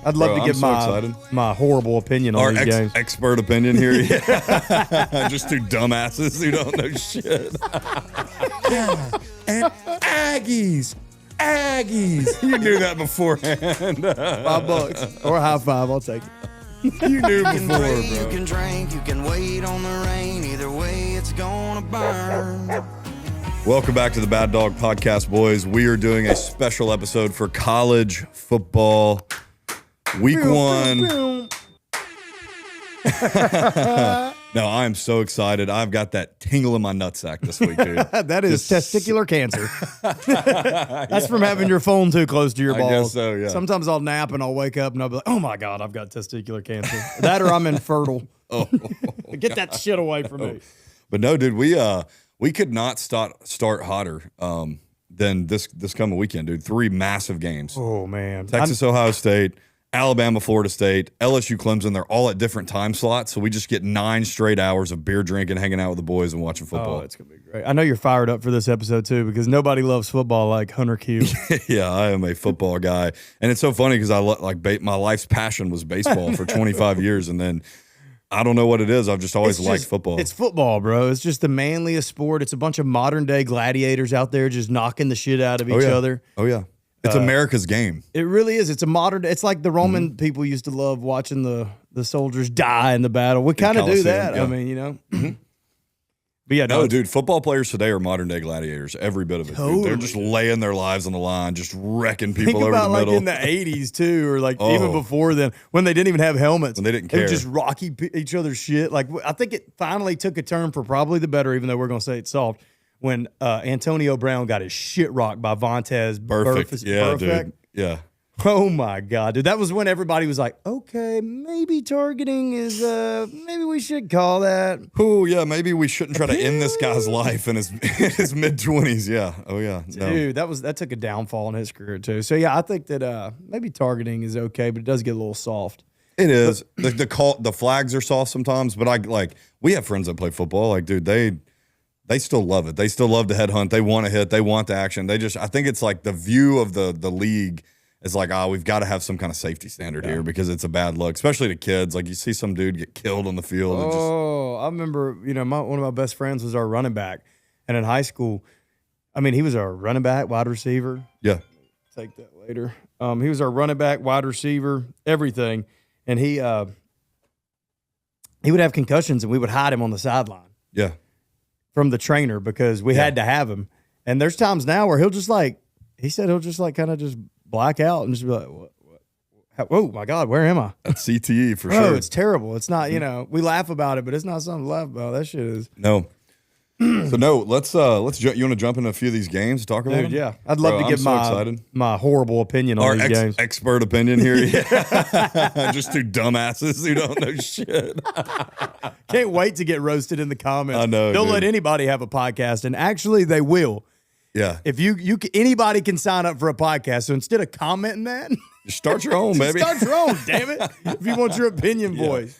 I'd love to give my horrible opinion on these games. Expert opinion here. Yeah. Just two dumbasses who don't know shit. And Aggies. You knew that beforehand. $5 or a high five. I'll take it. You knew before, bro. You can drink, you can wait on the rain. Either way, it's gonna burn. Welcome back to the Bad Dog Podcast, boys. We are doing a special episode for college football week 1. No, I am so excited. I've got that tingle in my nutsack this week, dude. That is testicular cancer. That's from having your phone too close to your balls. I guess so, yeah. Sometimes I'll nap and I'll wake up and I'll be like, oh my God, I've got testicular cancer. That or I'm infertile. Get that shit away from me. But no, dude, we could not start hotter than this coming weekend, dude. 3 massive games. Oh, man. Texas, Ohio State, Alabama, Florida State, LSU, Clemson. They're all at different time slots, so we just get 9 straight hours of beer drinking, hanging out with the boys, and watching football. Oh, it's going to be great. I know you're fired up for this episode, too, because nobody loves football like Hunter Kiel. Yeah, I am a football guy. And it's so funny because my life's passion was baseball for 25 years, and then I don't know what it is. I've just always liked football. It's football, bro. It's just the manliest sport. It's a bunch of modern-day gladiators out there just knocking the shit out of each other. Oh, yeah. It's America's game. It really is. It's like the Roman people used to love watching the soldiers die in the battle. We kind of do that. Yeah. I mean, you know. But yeah, no, dude, football players today are modern-day gladiators. Every bit of it. Totally. Dude. They're just laying their lives on the line, just wrecking people Think over about the middle. Like in the 80s, too, or like even before then, when they didn't even have helmets. When they didn't They care. would just rock each other's shit. Like, I think it finally took a turn for probably the better, even though we're going to say it's soft, when Antonio Brown got his shit rocked by Vontaze Perfect. Yeah, dude. Yeah. Oh, my God, dude. That was when everybody was like, okay, maybe targeting is, maybe we should call that. Oh, yeah, maybe we shouldn't try to end this guy's life in his mid-20s. Yeah. Oh, yeah. No. Dude, that took a downfall in his career, too. So, yeah, I think that maybe targeting is okay, but it does get a little soft. It is. The flags are soft sometimes, but we have friends that play football. Like, dude, they still love it. They still love to headhunt. They want to hit. They want the action. I think it's like the view of the league is like, we've got to have some kind of safety standard here because it's a bad look, especially to kids. Like you see some dude get killed on the field. I remember, one of my best friends was our running back. And in high school, he was our running back, wide receiver. Yeah. Take that later. He was our running back, wide receiver, everything. And he would have concussions and we would hide him on the sideline. Yeah. From the trainer because we had to have him. And there's times now where he'll just kind of just black out and just be like, what? Oh my God, where am I? That's CTE for sure. Oh, it's terrible. It's not, we laugh about it, but it's not something to laugh about. That shit is. No. So no, let's you want to jump into a few of these games and talk about them? Yeah. I'd love to give my horrible opinion on these games. Expert opinion here. Yeah. Just two dumbasses who don't know shit. Can't wait to get roasted in the comments. I know. Don't let anybody have a podcast, and actually they will. Yeah. If anybody can sign up for a podcast, so instead of commenting that, just start your own, baby. Start your own, damn it. If you want your opinion voiced.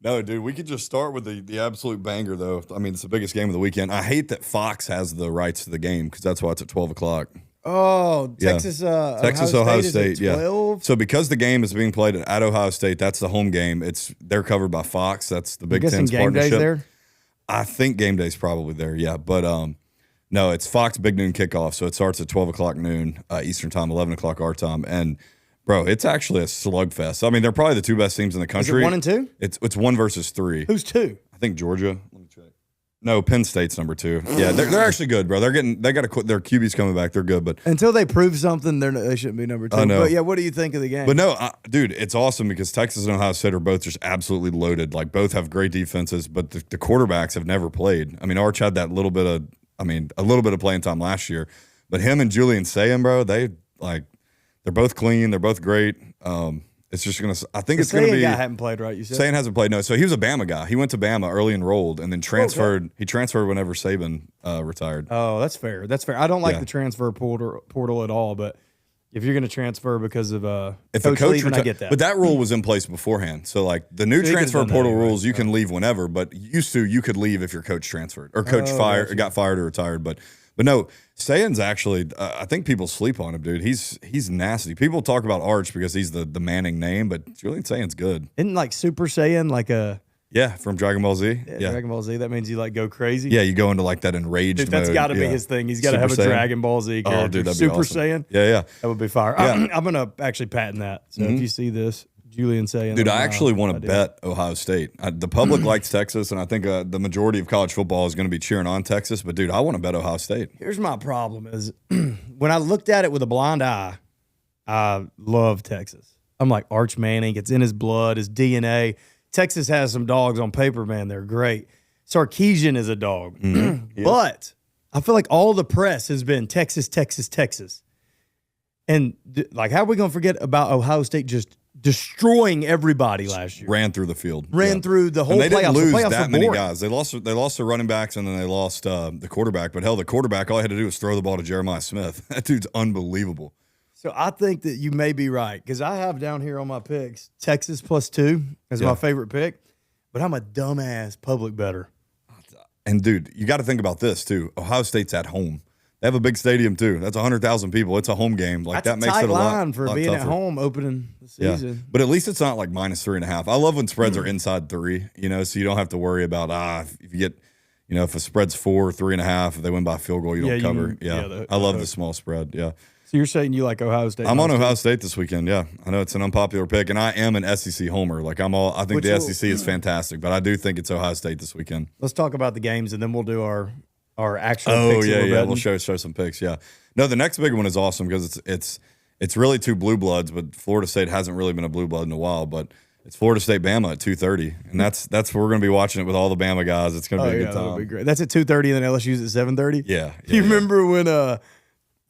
No, dude, we could just start with the absolute banger, though. It's the biggest game of the weekend. I hate that Fox has the rights to the game because that's why it's at 12 o'clock. Oh, Texas, Ohio State, yeah. So because the game is being played at Ohio State, that's the home game. They're covered by Fox. That's the Big Ten's game partnership. Day's there? I think game day's probably there, yeah. But no, it's Fox Big Noon kickoff, so it starts at 12 o'clock noon Eastern time, 11 o'clock our time, and bro, it's actually a slugfest. They're probably the 2 best teams in the country. Is it 1 and 2? It's 1 versus 3. Who's 2? I think Georgia. Let me check. No, Penn State's number 2. Yeah, they're actually good, bro. They got to quit. Their QB's coming back. They're good, but until they prove something, they shouldn't be number 2. I know. But yeah, what do you think of the game? But no, dude, it's awesome because Texas and Ohio State are both just absolutely loaded. Like both have great defenses, but the quarterbacks have never played. Arch had that little bit of, a little bit of playing time last year, but him and Julian Sayin, bro, they're both clean. They're both great. It's just going to – I think it's going to be – guy hadn't played, right, you said? Sayin hasn't played, no. So he was a Bama guy. He went to Bama early enrolled and then transferred. Okay. He transferred whenever Saban retired. Oh, that's fair. That's fair. I don't like the transfer portal at all, but if you're going to transfer because of if a coach leaving, I get that. But that rule was in place beforehand. So, the new transfer portal rules, you can leave whenever, but used to, you could leave if your coach transferred or got fired or retired. But But no, Sayan's actually, I think people sleep on him, dude. He's nasty. People talk about Arch because he's the Manning name, but Julian Sayan's good. Isn't like Super Saiyan like a Yeah, from Dragon Ball Z. Yeah, Dragon Ball Z? That means you like go crazy. Yeah, you go into like that enraged Dude, that's mode. got to be Yeah. his thing. He's got to have a Super Saiyan. Dragon Ball Z character. Oh, dude, that'd be Super awesome. Saiyan. Yeah. That would be fire. Yeah. I'm going to actually patent that. So if you see this, Julian Saiyan. Dude, I actually want to bet Ohio State. The public likes Texas, and I think the majority of college football is going to be cheering on Texas. But, dude, I want to bet Ohio State. Here's my problem is when I looked at it with a blind eye, I love Texas. I'm like, Arch Manning, it's in his blood, his DNA. Texas has some dogs on paper, man. They're great. Sarkisian is a dog. Yeah. But I feel like all the press has been Texas, Texas, Texas. And, like, how are we going to forget about Ohio State just destroying everybody last year? Ran through the field. Ran through the whole and they playoffs. didn't lose The playoffs that were many boring. guys. They lost their running backs, and then they lost the quarterback. But, hell, the quarterback, all he had to do was throw the ball to Jeremiah Smith. That dude's unbelievable. So I think that you may be right because I have down here on my picks Texas +2 as my favorite pick, but I'm a dumbass public bettor. And, dude, you got to think about this, too. Ohio State's at home. They have a big stadium, too. That's 100,000 people. It's a home game. Like, That's that a makes tight it a lot line for lot being tougher. at home opening the season. But at least it's not like -3.5. I love when spreads are inside 3, so you don't have to worry about, if you get, if a spread's 4, 3.5, if they win by a field goal, you don't cover. I love the small spread. Yeah. So you're saying you like Ohio State? I'm on Ohio State this weekend. Yeah, I know it's an unpopular pick, and I am an SEC homer. Like I think the SEC is fantastic, but I do think it's Ohio State this weekend. Let's talk about the games, and then we'll do our actual. Oh picks yeah. We'll show some picks. Yeah. No, the next big one is awesome because it's really two blue bloods, but Florida State hasn't really been a blue blood in a while. But it's Florida State Bama at 2:30, and that's where we're going to be watching it with all the Bama guys. It's going to be a good time. That'll be great. That's at 2:30, and then LSU's at 7:30. Yeah. You remember when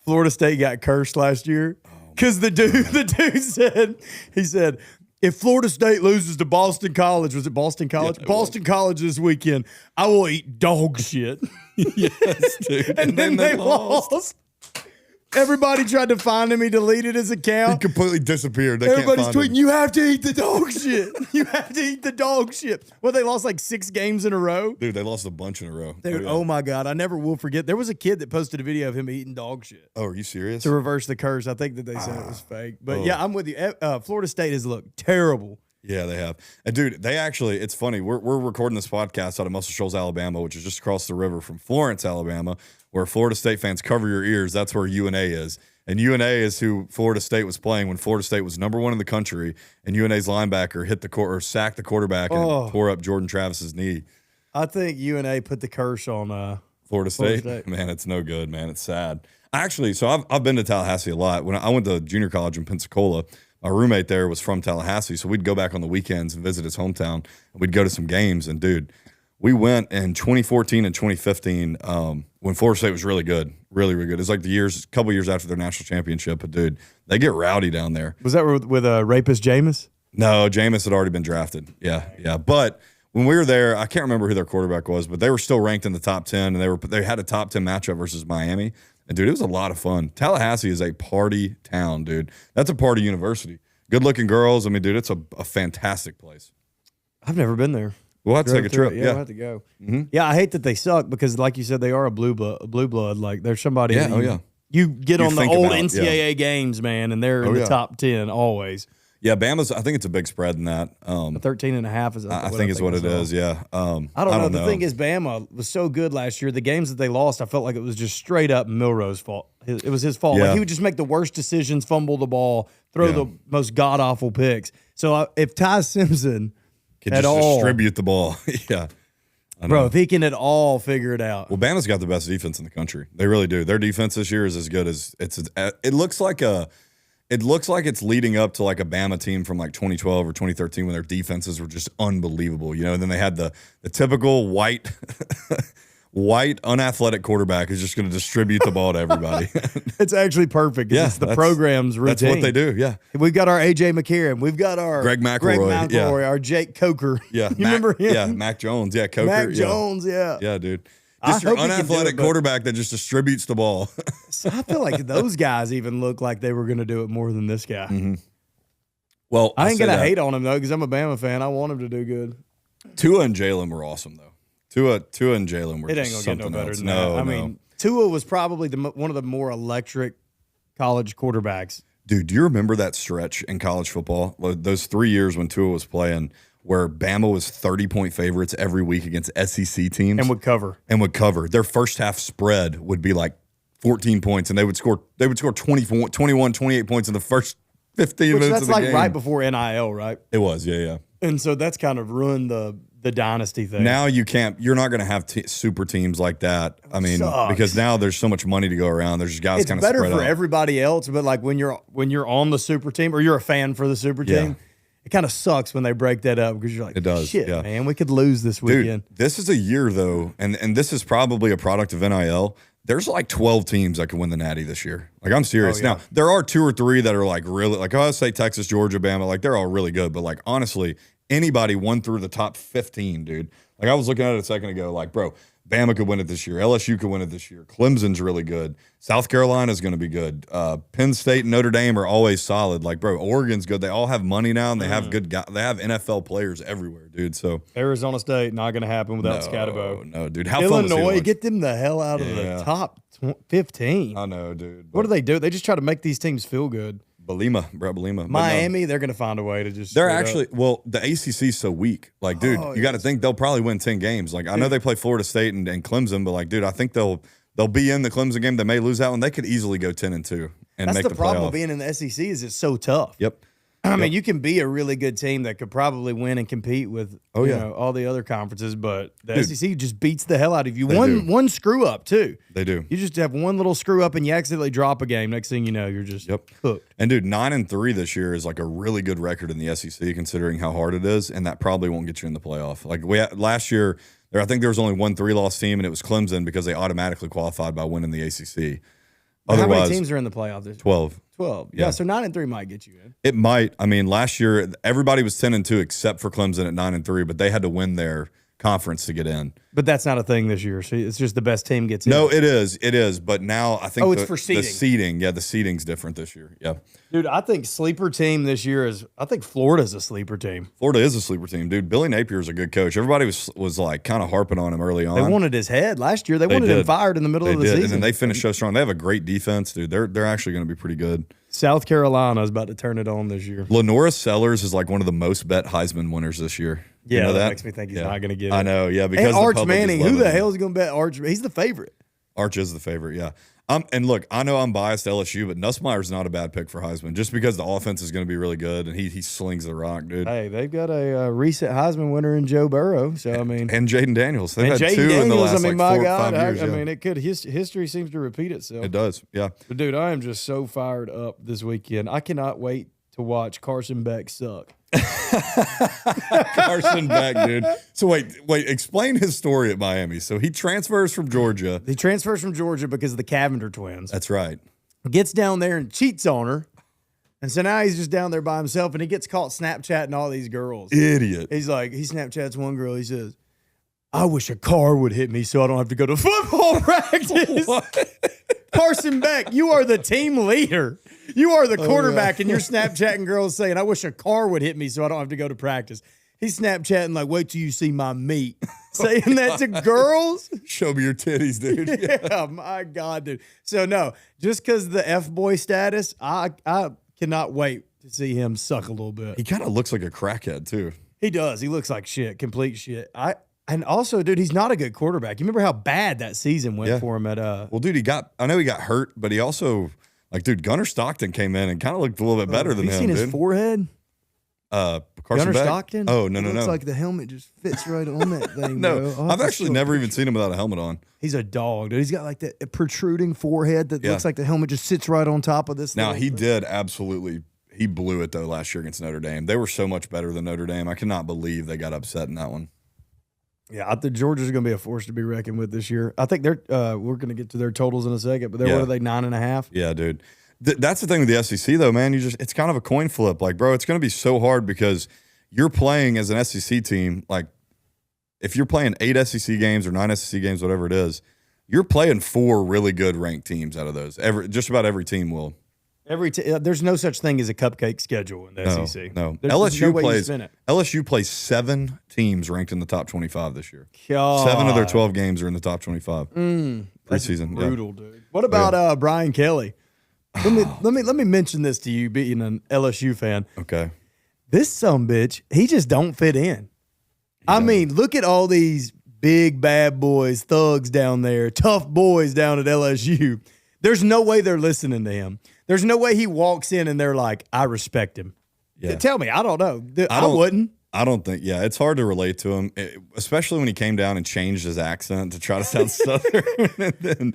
Florida State got cursed last year? Because the dude said, if Florida State loses to Boston College, was it Boston College? Yeah, Boston College this weekend, I will eat dog shit. Yes, dude. and then they lost. Everybody tried to find him. He deleted his He account. completely disappeared. Everybody's can't find tweeting, him. you have to eat the dog shit. You have to eat the dog shit. Well, they lost like 6 games in a row. Dude, they lost a bunch in a row. Dude, oh my God. I never will forget. There was a kid that posted a video of him eating dog shit Oh, are you serious? to reverse the curse. I think that they said it was fake. But yeah, I'm with you. Florida State has looked terrible. Yeah, they have. And dude, it's funny. We're recording this podcast out of Muscle Shoals, Alabama, which is just across the river from Florence, Alabama, where Florida State fans cover your ears. That's where UNA is. And UNA is who Florida State was playing when Florida State was #1 in the country, and UNA's linebacker hit sacked the quarterback and tore up Jordan Travis's knee. I think UNA put the curse on Florida State. Man, it's no good, man. It's sad. Actually, so I've been to Tallahassee a lot. When I went to junior college in Pensacola, my roommate there was from Tallahassee, so we'd go back on the weekends and visit his hometown, and we'd go to some games. And, dude, we went in 2014 and 2015 when Florida State was really good, really, really good. It was like a couple years after their national championship. But, dude, they get rowdy down there. Was that with rapist Jameis? No, Jameis had already been drafted. Yeah. But when we were there, I can't remember who their quarterback was, but they were still ranked in the top 10, and they had a top 10 matchup versus Miami. And, dude, it was a lot of fun. Tallahassee is a party town, dude. That's a party university. Good-looking girls. I mean, dude, it's a fantastic place. I've never been there. We'll have to take a trip. Yeah, we'll have to go. Mm-hmm. Yeah, I hate that they suck because, like you said, they are a blue blood. Like, there's somebody you get on the old NCAA games, man, and they're in the top 10 always. Yeah, Bama's, I think it's a big spread in that. 13.5 is I think is what it is, yeah. I don't know. The thing is, Bama was so good last year. The games that they lost, I felt like it was just straight up Milroe's fault. It was his fault. Yeah. Like, he would just make the worst decisions, fumble the ball, throw the most god-awful picks. So if Ty Simpson can just distribute the ball, yeah. Bro, if he can at all figure it out. Well, Bama's got the best defense in the country. They really do. Their defense this year is as good as it looks like it's leading up to like a Bama team from like 2012 or 2013 when their defenses were just unbelievable, And then they had the typical white unathletic quarterback who's just going to distribute the ball to everybody. It's actually perfect. Yeah, it's the program's routine. That's what they do. Yeah, we've got our AJ McCarron. We've got our Greg McElroy, our Jake Coker. Yeah, you remember him? Yeah, Mac Jones. Yeah, Coker. Mac Jones. Yeah, dude. Just your unathletic quarterback that just distributes the ball. So I feel like those guys even look like they were going to do it more than this guy. Mm-hmm. Well, I ain't going to hate on him, though, because I'm a Bama fan. I want him to do good. Tua and Jalen were awesome, though. Tua and Jalen were It ain't just going to get no something better else. than that. I mean, Tua was probably one of the more electric college quarterbacks. Dude, do you remember that stretch in college football? Those 3 years when Tua was playing where Bama was 30-point favorites every week against SEC teams. And would cover. Their first half spread would be like 14 points, and they would score 21, 28 points in the first 15 minutes of the game. That's like right before NIL, right? It was, yeah. And so that's kind of ruined the dynasty thing. Now you're not going to have super teams like that. I mean, because now there's so much money to go around. There's just guys kind of spread out. It's better for everybody else, but like when you're on the super team or you're a fan for the super team, it kind of sucks when they break that up because you're like, it does, shit, man, we could lose this weekend. Dude, this is a year though, and this is probably a product of NIL. There's like 12 teams that could win the Natty this year. Like, I'm serious. Now, there are 2 or 3 that are like really, like, I say Texas, Georgia, Bama, like they're all really good. But like, honestly, anybody won through the top 15, dude. Like, I was looking at it a second ago, like, bro, Bama could win it this year. LSU could win it this year. Clemson's really good. South Carolina's going to be good. Penn State and Notre Dame are always solid. Like, bro, Oregon's good. They all have money now, and they have good guys. They have NFL players everywhere, dude. So Arizona State, not going to happen without Scatterbo. No, dude. How fun was Illinois, get them the hell out of the top 15. I know, dude. What do they do? They just try to make these teams feel good. Belima. Miami, they're going to find a way to just. They're actually, well, the ACC's so weak. Like, dude, you got to think they'll probably win 10 games. Like, I know they play Florida State and Clemson, but like, dude, I think they'll be in the Clemson game. They may lose that one. They could easily go 10-2 and make the playoff. That's the problem with being in the SEC is it's so tough. Yep. I mean, you can be a really good team that could probably win and compete with you know, all the other conferences, but the SEC just beats the hell out of you. One screw up, too. They do. You just have one little screw up and you accidentally drop a game. Next thing you know, you're just cooked. And, dude, 9-3 this year is like a really good record in the SEC considering how hard it is, and that probably won't get you in the playoff. Like, last year, I think there was only one 3-loss team, and it was Clemson because they automatically qualified by winning the ACC. How many teams are in the playoff this year? 12. 12. Yeah, so 9-3 might get you in. It might. I mean, last year everybody was 10-2 except for Clemson at 9-3, but they had to win their conference to get in. But that's not a thing this year. So it's just the best team gets in. No, it is. It is. But now I think it's for seeding. The seeding. Yeah, the seeding's different this year. Yeah. Dude, I think sleeper team this year I think Florida's a sleeper team. Florida is a sleeper team, dude. Billy Napier's a good coach. Everybody was like kind of harping on him early on. They wanted his head last year. They wanted him fired in the middle of the season. And then they finished so strong. They have a great defense, dude. They're actually going to be pretty good. South Carolina is about to turn it on this year. Lenora Sellers is like one of the most bet Heisman winners this year. Yeah, you know that makes me think he's not going to get it. I know, yeah. Because and Arch Manning, who the hell is going to bet Arch? He's the favorite. Arch is the favorite, yeah. And look, I know I'm biased to LSU, but Nussmeier's not a bad pick for Heisman just because the offense is going to be really good and he slings the rock, dude. Hey, they've got a recent Heisman winner in Joe Burrow, so I mean, and Jaden Daniels. They've had two in the last like 4 or 5 years. I mean, it could. History seems to repeat itself. It does, yeah. But dude, I am just so fired up this weekend. I cannot wait to watch Carson Beck suck. Carson Beck, dude. So wait, explain his story at Miami. So he transfers from Georgia. He transfers from Georgia because of the Cavender twins. That's right. Gets down there and cheats on her. And so now he's just down there by himself and he gets caught Snapchatting all these girls. Idiot. He's like, he Snapchats one girl. He says, I wish a car would hit me so I don't have to go to football practice. Carson Beck, you are the team leader. You are the quarterback, and you're Snapchatting girls saying, I wish a car would hit me so I don't have to go to practice. He's Snapchatting like, wait till you see my meat. Saying that to girls? Show me your titties, dude. Yeah, my God, dude. So, no, just because the F-boy status, I cannot wait to see him suck a little bit. He kind of looks like a crackhead, too. He does. He looks like shit, complete shit. And also, dude, he's not a good quarterback. You remember how bad that season went for him at Well, dude, I know he got hurt, but he also like, dude, Gunnar Stockton came in and kind of looked a little bit better than him. Have you seen his forehead? Carson Gunnar Beck? Stockton? Oh, no. Looks like the helmet just fits right on that thing. No, bro. I've actually never even seen him without a helmet on. He's a dog, dude. He's got like that protruding forehead that looks like the helmet just sits right on top of this. Now, he did absolutely. He blew it, though, last year against Notre Dame. They were so much better than Notre Dame. I cannot believe they got upset in that one. Yeah, I think Georgia's going to be a force to be reckoned with this year. I think they're we're going to get to their totals in a second, but what are they, 9.5? Yeah, dude. That's the thing with the SEC, though, man. It's kind of a coin flip. Like, bro, it's going to be so hard because you're playing as an SEC team. Like, if you're playing 8 SEC games or 9 SEC games, whatever it is, you're playing 4 really good ranked teams out of those. Just about every team will. There's no such thing as a cupcake schedule in the SEC. No. LSU plays 7 teams ranked in the top 25 this year. God. 7 of their 12 games are in the top 25. preseason. Brutal, dude. What about Brian Kelly? Let me mention this to you, being an LSU fan. Okay. This sumbitch, he just don't fit in. I mean, look at all these big bad boys, thugs down there, tough boys down at LSU. There's no way they're listening to him. There's no way he walks in and they're like, I respect him. Yeah. Tell me, I don't know. I wouldn't. I don't think, it's hard to relate to him, especially when he came down and changed his accent to try to sound Southern. And then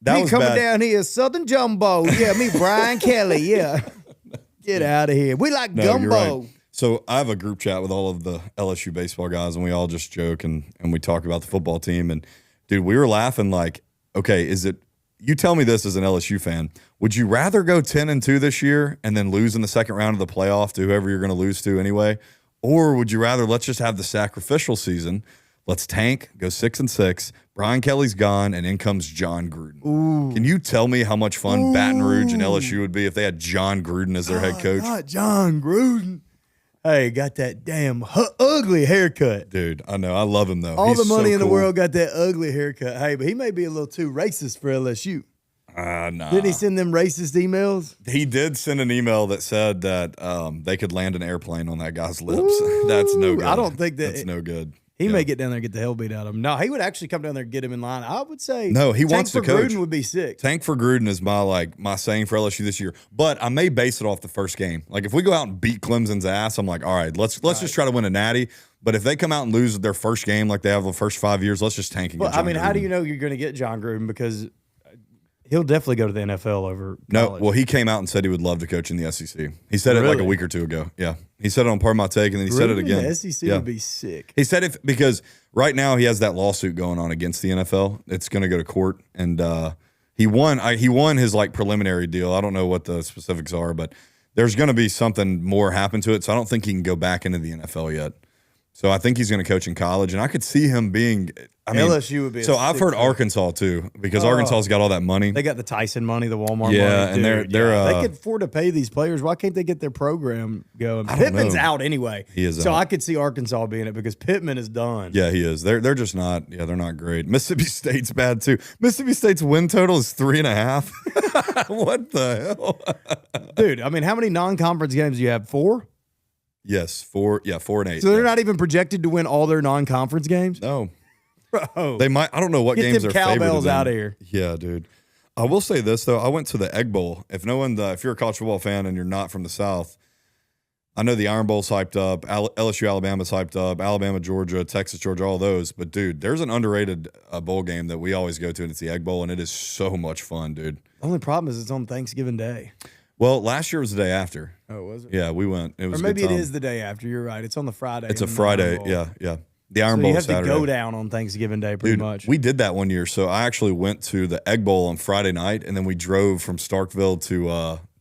that was coming bad. down here, Southern Jumbo. Yeah, me, Brian Kelly. Yeah. Get out of here. We like gumbo. You're right. So I have a group chat with all of the LSU baseball guys, and we all just joke and we talk about the football team. And, dude, we were laughing like, okay, you tell me this as an LSU fan, would you rather go 10-2 this year and then lose in the second round of the playoff to whoever you're going to lose to anyway? Or would you rather let's just have the sacrificial season? Let's tank, go 6-6. Brian Kelly's gone, and in comes John Gruden. Ooh. Can you tell me how much fun Baton Rouge and LSU would be if they had John Gruden as their head coach? Not John Gruden. Hey, got that damn ugly haircut. Dude, I know. I love him, though. All He's the money so in the cool. world got that ugly haircut. Hey, but he may be a little too racist for LSU. Nah. Didn't he send them racist emails? He did send an email that said that they could land an airplane on that guy's lips. That's no good. I don't think that's no good. He may get down there and get the hell beat out of him. No, he would actually come down there and get him in line. I would say no. He Tank wants to for coach. Gruden would be sick. Tank for Gruden is my saying for LSU this year. But I may base it off the first game. Like if we go out and beat Clemson's ass, I'm like, all right, let's just try to win a natty. But if they come out and lose their first game like they have the first 5 years, let's just tank and get John Gruden. How do you know you're going to get John Gruden? Because he'll definitely go to the NFL over college. No, well, he came out and said he would love to coach in the SEC. He said it like a week or two ago. Yeah. He said it on Part of My Take, and then he said it again. The SEC would be sick. He said because right now he has that lawsuit going on against the NFL. It's going to go to court, and he won. He won his like preliminary deal. I don't know what the specifics are, but there's going to be something more happen to it. So I don't think he can go back into the NFL yet. So I think he's going to coach in college, and I could see him being. I mean, LSU would be. So I've heard Arkansas too, because Arkansas's got all that money. They got the Tyson money, the Walmart money. Yeah, and they're they could afford to pay these players. Why can't they get their program going? Pittman's out anyway. He is so out. I could see Arkansas being it because Pittman is done. Yeah, he is. They're just not. Yeah, they're not great. Mississippi State's bad too. Mississippi State's win total is 3.5. What the hell, dude? I mean, how many non-conference games do you have? 4. Yes, 4. Yeah, 4 and 8. So they're not even projected to win all their non-conference games. No, bro. They might. I don't know what Get games them they're favored cowbells in. out of here. Yeah, dude. I will say this though. I went to the Egg Bowl. If you're a college football fan and you're not from the South, I know the Iron Bowl's hyped up. LSU, Alabama's hyped up. Alabama, Georgia, Texas, Georgia, all those. But dude, there's an underrated bowl game that we always go to, and it's the Egg Bowl, and it is so much fun, dude. The only problem is it's on Thanksgiving Day. Well, last year was the day after. Oh, was it? Yeah, we went. It was or maybe a good it time. is the day after. You're right. It's on the Friday. It's a Friday. Yeah. The Iron so Bowl you have Saturday. to go down on Thanksgiving Day pretty much. We did that one year. So I actually went to the Egg Bowl on Friday night, and then we drove from Starkville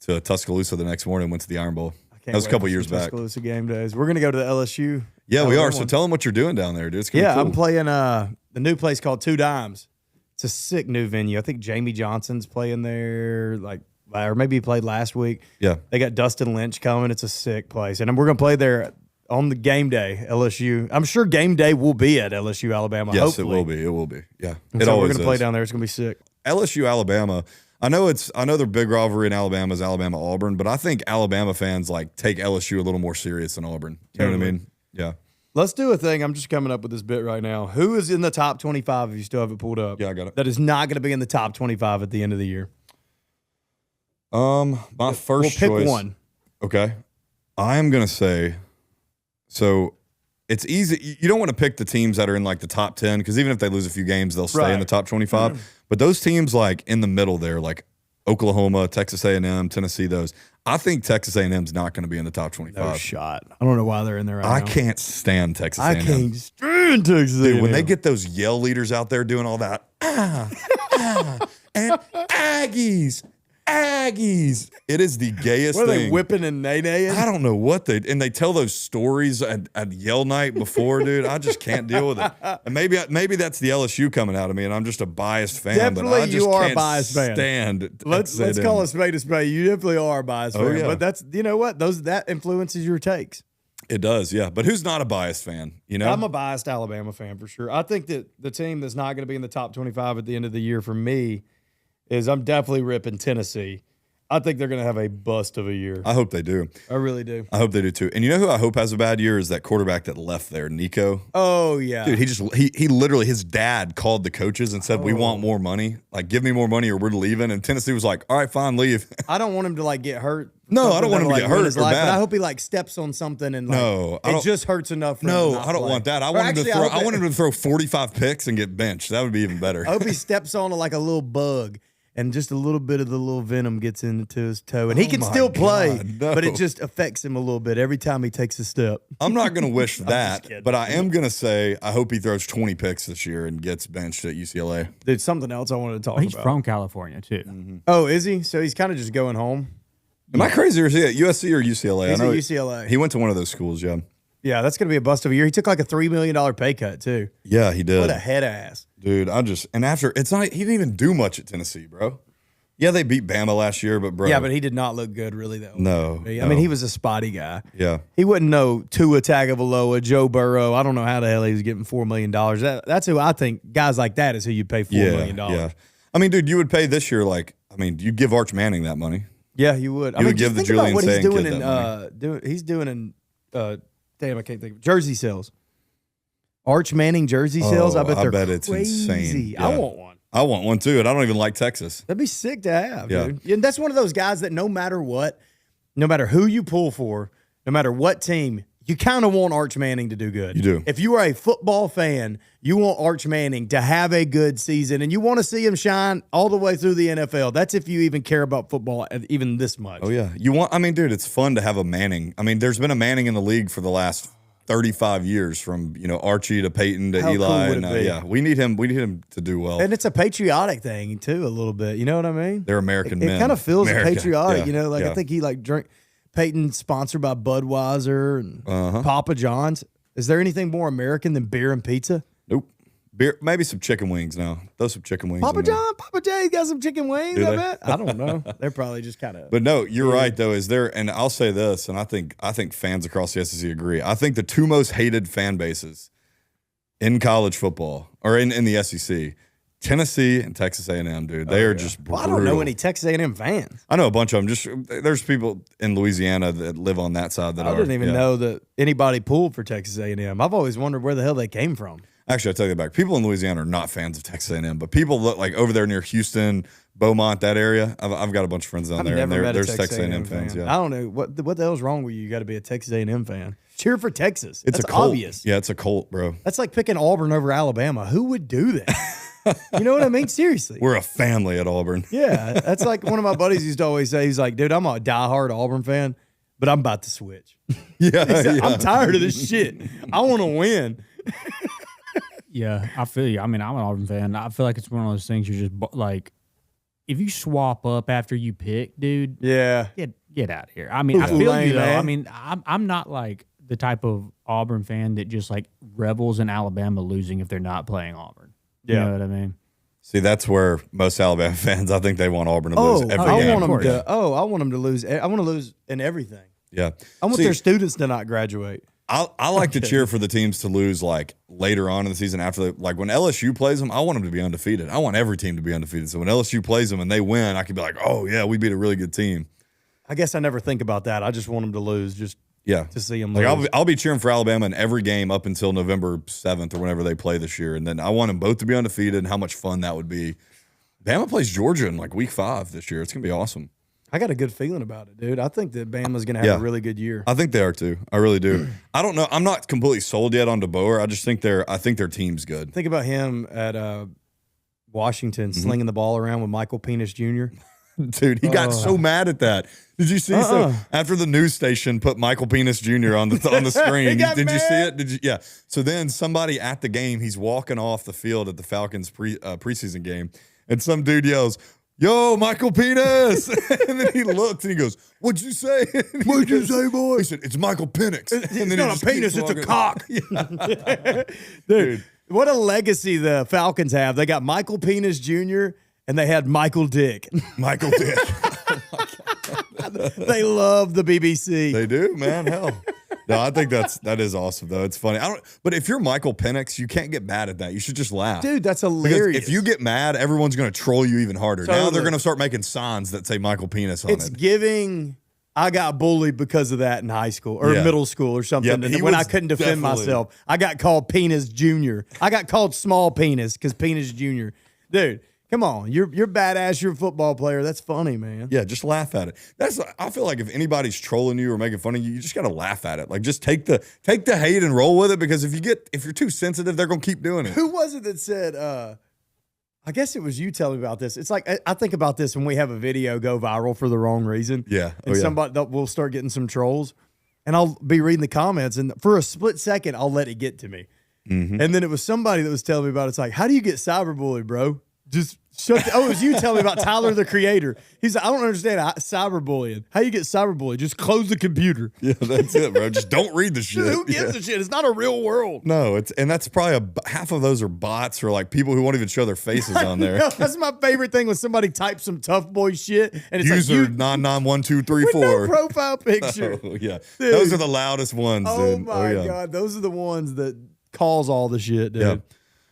to Tuscaloosa the next morning and went to the Iron Bowl. That was a couple years back. Tuscaloosa game days. We're going to go to the LSU. Yeah, we are. So tell them what you're doing down there, dude. It's gonna be cool. I'm playing the new place called Two Dimes. It's a sick new venue. I think Jamie Johnson's playing there, or maybe he played last week. Yeah. They got Dustin Lynch coming. It's a sick place. And we're going to play there on the game day, LSU. I'm sure game day will be at LSU, Alabama. Yes, hopefully. it will be. It will be. Yeah. And It so we're always going to play is. down there. It's going to be sick. LSU, Alabama. I know their big rivalry in Alabama is Alabama Auburn, but I think Alabama fans take LSU a little more serious than Auburn. You know what I mean? Yeah. Let's do a thing. I'm just coming up with this bit right now. Who is in the top 25 if you still have it pulled up? Yeah, I got it. That is not going to be in the top 25 at the end of the year. My first pick choice. one. Okay. I'm going to say, so it's easy. You don't want to pick the teams that are in the top 10 because even if they lose a few games, they'll stay in the top 25. But those teams in the middle there, like Oklahoma, Texas A&M, Tennessee, those, I think Texas A&M's not going to be in the top 25. No shot. I don't know why they're in there right now. I can't stand Texas A&M. I can't stand Texas A&M. Dude, when they get those yell leaders out there doing all that, and Aggies, it is the gayest What are thing. they whipping and nay-naying? I don't know what they tell those stories at yell night before, dude. I just can't deal with it. And maybe that's the LSU coming out of me, and I'm just a biased fan. Definitely, but I just you are can't a biased fan. Stand. Let's call a spade a spade. You definitely are a biased fan. yeah. But that's, you know what? That influences your takes. It does, yeah. But who's not a biased fan? You know, I'm a biased Alabama fan for sure. I think that the team that's not going to be in the top 25 at the end of the year for me is I'm definitely ripping Tennessee. I think they're going to have a bust of a year. I hope they do. I really do. I hope they do too. And you know who I hope has a bad year is that quarterback that left there, Nico. Oh, yeah. Dude, he literally, his dad called the coaches and said, we want more money. Like, give me more money or we're leaving. And Tennessee was like, all right, fine, leave. I don't want him to, like, get hurt. No, I don't want him to get hurt or bad. But I hope he, like, steps on something and, like, it just hurts enough for him to not I don't play. want that. I want him to throw 45 picks and get benched. That would be even better. I hope he steps on, like, a little bug. And just a little bit of the little venom gets into his toe. And he can still play, but it just affects him a little bit every time he takes a step. I'm not going to wish that, but I am going to say I hope he throws 20 picks this year and gets benched at UCLA. There's something else I wanted to talk about. He's from California, too. Mm-hmm. Oh, is he? So he's kind of just going home? Am I crazy or is he at USC or UCLA? He's I know at UCLA. He went to one of those schools, yeah. Yeah, that's going to be a bust of a year. He took like a $3 million pay cut, too. Yeah, he did. What a head ass. Dude, he didn't even do much at Tennessee, bro. Yeah, they beat Bama last year, but bro. Yeah, but he did not look good, really, though. No. I mean, he was a spotty guy. Yeah. He wouldn't know Tua Tagovailoa, Joe Burrow. I don't know how the hell he was getting $4 million. That's who I think, guys like that is who you pay $4 million. Yeah. I mean, dude, you would pay this year, you'd give Arch Manning that money. Yeah, you would. You would give the Julian what he's Sayin doing kid in that money. he's doing in damn, I can't think of jersey sales. Arch Manning jersey sales. I bet they're it's crazy. insane. I Yeah. want one. I want one too, and I don't even like Texas. That'd be sick to have, Yeah. dude. And that's one of those guys that no matter what, no matter who you pull for, no matter what team, you kind of want Arch Manning to do good. You do. If you are a football fan, you want Arch Manning to have a good season, and you want to see him shine all the way through the NFL. That's if you even care about football even this much. Oh, yeah. Dude, it's fun to have a Manning. I mean, there's been a Manning in the league for the last 35 years from, Archie to Peyton to How Eli. cool would it be? Yeah, we need him to do well. And it's a patriotic thing, too, a little bit. You know what I mean? They're American It men. kind of feels America. patriotic, Yeah. I think he drank Peyton sponsored by Budweiser and Papa John's. Is there anything more American than beer and pizza? Nope. Beer, maybe some chicken wings now. Throw some chicken wings. Papa in there. John, Papa Jay's got some chicken wings, Do I they? bet. I don't know. They're probably just kind of. But no, you're right though. And I'll say this, and I think fans across the SEC agree. I think the two most hated fan bases in college football or in the SEC, Tennessee and Texas A&M, dude. They are just brutal. I don't know any Texas A&M fans. I know a bunch of them. There's people in Louisiana that live on that side that I didn't even know that anybody pulled for Texas A&M. I've always wondered where the hell they came from. Actually, I'll tell you back. People in Louisiana are not fans of Texas A&M, but people look like over there near Houston, Beaumont, that area. I've got a bunch of friends down there, and there's Texas A&M fans. Yeah, I don't know what the hell's wrong with you. You got to be a Texas A&M fan. Cheer for Texas. It's That's a cult. obvious. Yeah, it's a cult, bro. That's like picking Auburn over Alabama. Who would do that? You know what I mean? Seriously. We're a family at Auburn. Yeah, that's like one of my buddies used to always say. He's like, dude, I'm a diehard Auburn fan, but I'm about to switch. Yeah, I'm tired of this shit. I want to win. Yeah, I feel you. I mean, I'm an Auburn fan. I feel like it's one of those things you're just like, if you swap up after you pick, dude, Yeah. get out of here. I mean, I feel Lame, you though. man. I mean, I'm not like the type of Auburn fan that just like revels in Alabama losing if they're not playing Auburn. You Yeah. know what I mean? See, that's where most Alabama fans, I think they want Auburn to lose every game. I want them course. to. Oh, I want them to lose. I want to lose in everything. Yeah. I want See, their students to not graduate. I like to cheer for the teams to lose like later on in the season after like when LSU plays them, I want them to be undefeated. I want every team to be undefeated. So when LSU plays them and they win, I can be like, oh yeah, we beat a really good team. I guess I never think about that. I just want them to lose just Yeah. to see them Like lose. I'll be cheering for Alabama in every game up until November 7th or whenever they play this year. And then I want them both to be undefeated and how much fun that would be. Bama plays Georgia in like week 5 this year. It's going to be awesome. I got a good feeling about it, dude. I think that Bama's going to have Yeah. a really good year. I think they are too. I really do. I don't know. I'm not completely sold yet on DeBoer. I just think their team's good. Think about him at Washington slinging the ball around with Michael Penis Jr. Dude, he got so mad at that. Did you see? So after the news station put Michael Penis Jr. on the screen, got did you see mad? it? Did you? Yeah. So then somebody at the game, he's walking off the field at the Falcons preseason game, and some dude yells, "Yo, Michael Penis!" And then he looks and he goes, "What'd you say?" What'd you say, boy? He said, "It's Michael Penix." And It's then not a penis, it's a cock. Dude, what a legacy the Falcons have. They got Michael Penis Jr. and they had Michael Dick. Michael Dick. They love the BBC. They do, man. Hell. No, I think that is awesome though. It's funny. But if you're Michael Penix, you can't get mad at that. You should just laugh. Dude, that's Because hilarious. if you get mad, everyone's going to troll you even harder. Now Totally. they're going to start making signs that say Michael Penis on It's it. giving. I got bullied because of that in high school or Yeah. middle school or something. Yep, he when I was couldn't defend definitely- myself, I got called Penis Junior. I got called Small Penis because Penis Junior. Dude, come on, you're badass. You're a football player. That's funny, man. Yeah, just laugh at it. I feel like if anybody's trolling you or making fun of you, you just got to laugh at it. Like just take the hate and roll with it because if you're too sensitive, they're going to keep doing it. Who was it that said? I guess it was you telling me about this. It's like I think about this when we have a video go viral for the wrong reason. Yeah. And somebody we'll start getting some trolls, and I'll be reading the comments, and for a split second, I'll let it get to me. Mm-hmm. And then it was somebody that was telling me about it. It's like, how do you get cyberbullied, bro? Just shut. Oh, it was you telling me about Tyler the Creator. He's like, I don't understand cyberbullying. How you get cyberbullied? Just close the computer. Yeah, that's it, bro. Just don't read the shit. Dude, who gives a shit? It's not a real world. No, and that's probably half of those are bots or like people who won't even show their faces on there. No, that's my favorite thing when somebody types some tough boy shit and it's User like 991234. with no profile picture. Oh, yeah. Dude. Those are the loudest ones, Oh dude. my yeah. god, those are the ones that cause all the shit, dude. Yeah.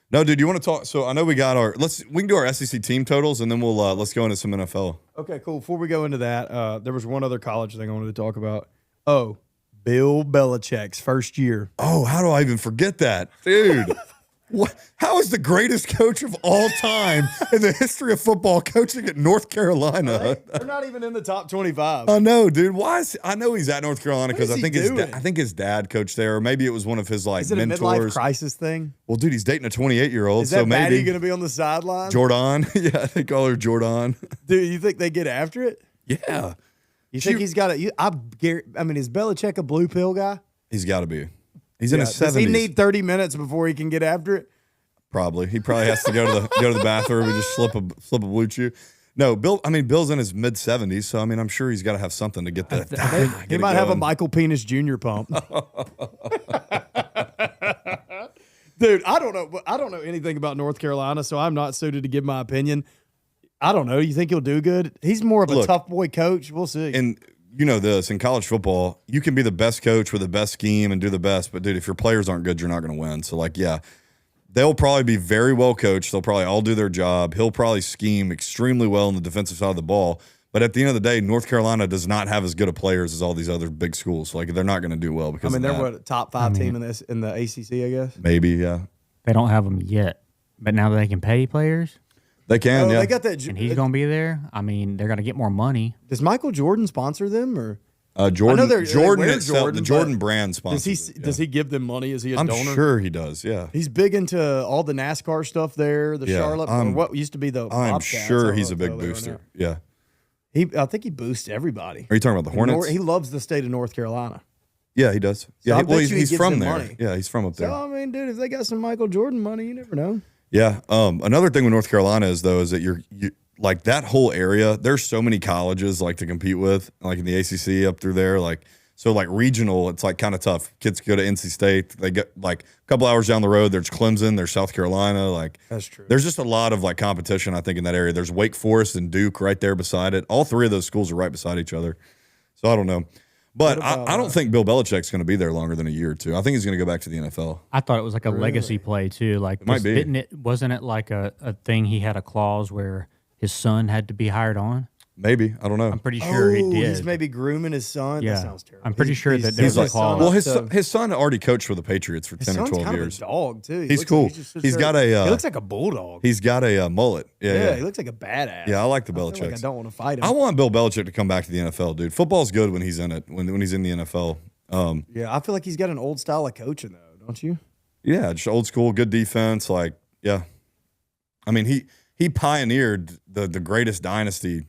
No, dude, you want to talk? So I know we got we can do our SEC team totals and then we'll let's go into some NFL. Okay, cool. Before we go into that, there was one other college thing I wanted to talk about. Oh, Bill Belichick's first year. Oh, how do I even forget that, dude? What? How is the greatest coach of all time in the history of football coaching at North Carolina? They're not even in the top 25. I know, dude. Why is I know he's at North Carolina because What I is think he his doing? I think his dad coached there, or maybe it was one of his like Is it a midlife mentors. crisis thing? Well, dude, he's dating a 28-year-old, Is so that Maddie maybe going to be on the sideline? Jordan. Yeah, they call her Jordan. Dude, you think they get after it? Yeah, You think he's got a? I mean, is Belichick a blue pill guy? he's got to be. He's in his 70s. Does he need 30 minutes before he can get after it? Probably. He probably has to go to the bathroom and just slip a blue chew. No, Bill. I mean, Bill's in his mid 70s, so I mean, I'm sure he's got to have something to get that. He might have a Michael Penis Jr. pump. Dude, I don't know. I don't know anything about North Carolina, so I'm not suited to give my opinion. I don't know. You think he'll do good? He's more of a tough boy coach. We'll see. And you know this, in college football, you can be the best coach with the best scheme and do the best, but dude, if your players aren't good, you're not going to win. So like, yeah. They'll probably be very well coached. They'll probably all do their job. He'll probably scheme extremely well on the defensive side of the ball. But at the end of the day, North Carolina does not have as good of players as all these other big schools. Like they're not going to do well because I mean, of they're that. what, a top 5 team in the ACC, I guess. Maybe, yeah. They don't have them yet, but now that they can pay players They can, Oh, yeah. they got that. and he's going to be there, I mean, they're going to get more money. Does Michael Jordan sponsor them, or Jordan, I know they Jordan wear itself, Jordan, the Jordan but brand does sponsors. he does he give them money? Is he a I'm donor? sure he does, yeah. He's big into all the NASCAR stuff there. The Yeah, Charlotte, or what used to be the. I'm Bobcats. I sure don't he's know a if big they're there or booster. not. Yeah. I think he boosts everybody. Are you talking about the Hornets? He loves the state of North Carolina. Yeah, he does. Yeah, I bet he's, you he he's gives from them there. money. Yeah, he's from up there. So I mean, dude, if they got some Michael Jordan money, you never know. Yeah. Another thing with North Carolina is though is that you like that whole area. There's so many colleges like to compete with, like in the ACC up through there. Like so, like regional, it's like kind of tough. Kids go to NC State. They get like a couple hours down the road. There's Clemson. There's South Carolina. Like That's true. There's just a lot of like competition. I think in that area. There's Wake Forest and Duke right there beside it. All three of those schools are right beside each other. So I don't know. But I don't think Bill Belichick's going to be there longer than a year or two. I think he's going to go back to the NFL. I thought it was like a legacy play too. Like, might be. Wasn't it like a thing he had a clause where his son had to be hired on? Maybe. I don't know. I'm pretty sure he did. He's maybe grooming his son. Yeah. That sounds terrible. I'm pretty sure that there's giving a his son clause. up Well, to- his son already coached for the Patriots for his 10 or son's 12 kind years. of a dog too. He He's looks cool. Like just He's got a, he looks like a bulldog. He's got a mullet. Yeah, Yeah, yeah. he looks like a badass. Yeah, I like the I feel Belichick. like I don't want to fight him. I want Bill Belichick to come back to the NFL, dude. Football's good when he's in it, when he's in the NFL. Yeah, I feel like he's got an old style of coaching though, don't you? Yeah, just old school, good defense. Like, yeah. I mean, he pioneered the greatest dynasty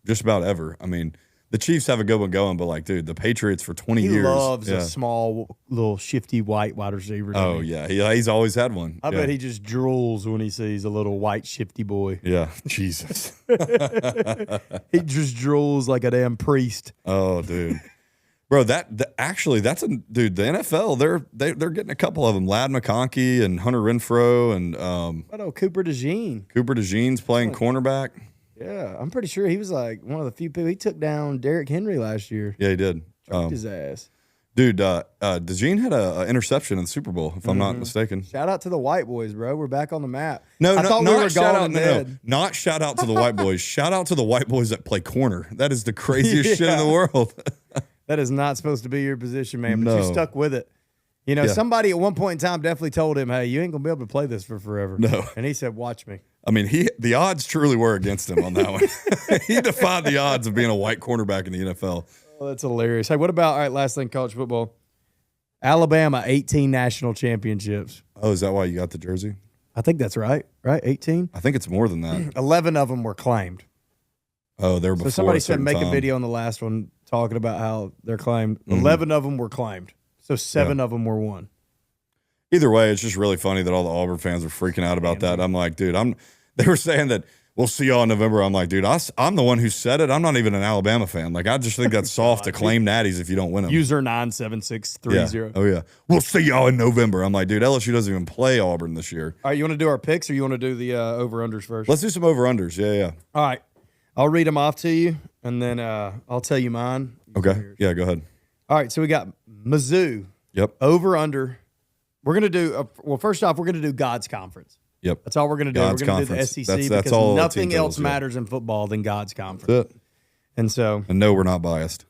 just about ever. I mean, the Chiefs have a good one going, but like, dude, the Patriots for 20 He years. loves yeah. a small, little shifty white wide receiver. Oh, yeah. He's always had one. I yeah. bet he just drools when he sees a little white shifty boy. Yeah, Jesus. He just drools like a damn priest. Oh, dude. Bro, actually, that's a dude. The NFL, they're getting a couple of them. Lad McConkey and Hunter Renfro and What oh, Cooper DeJean. Cooper DeJean's playing cornerback. Yeah, I'm pretty sure he was like one of the few people. He took down Derrick Henry last year. Yeah, he did. Choked his ass. Dude, DeJean had an interception in the Super Bowl, if I'm not mistaken. Shout out to the white boys, bro. We're back on the map. No, I thought we were shout gone out, in no, the no, head. not shout out to the white boys. Shout out to the white boys that play corner. That is the craziest shit in the world. That is not supposed to be your position, man, but you No. stuck with it. You know, somebody at one point in time definitely told him, hey, you ain't going to be able to play this for forever. No. And he said, watch me. I mean, the odds truly were against him on that one. He defied the odds of being a white cornerback in the NFL. Oh, that's hilarious. Hey, what about, all right, last thing, college football. Alabama, 18 national championships. Oh, is that why you got the jersey? I think that's right. Right? 18? I think it's more than that. 11 of them were claimed. Oh, they were before. So somebody a said certain make time. a video on the last one talking about how they're claimed. 11 of them were claimed. So 7 of them were won. Either way, it's just really funny that all the Auburn fans are freaking out about that. I'm like, dude, they were saying that we'll see y'all in November. I'm like, dude, I'm the one who said it. I'm not even an Alabama fan. Like, I just think that's soft to claim natties if you don't win them. User 97630. Yeah. Oh, yeah. We'll see y'all in November. I'm like, dude, LSU doesn't even play Auburn this year. All right, you want to do our picks or you want to do the over-unders first? Let's do some over-unders. Yeah. All right. I'll read them off to you, and then I'll tell you mine. Okay. Yeah, go ahead. All right, so we got Mizzou, Yep. over-under. We're going to do, well, first off, we're going to do God's Conference. Yep. That's all we're going to do. God's We're going to do the Conference. SEC That's because all nothing team else totals, yeah. matters in football than God's Conference. That's it. And so, And no, we're not biased.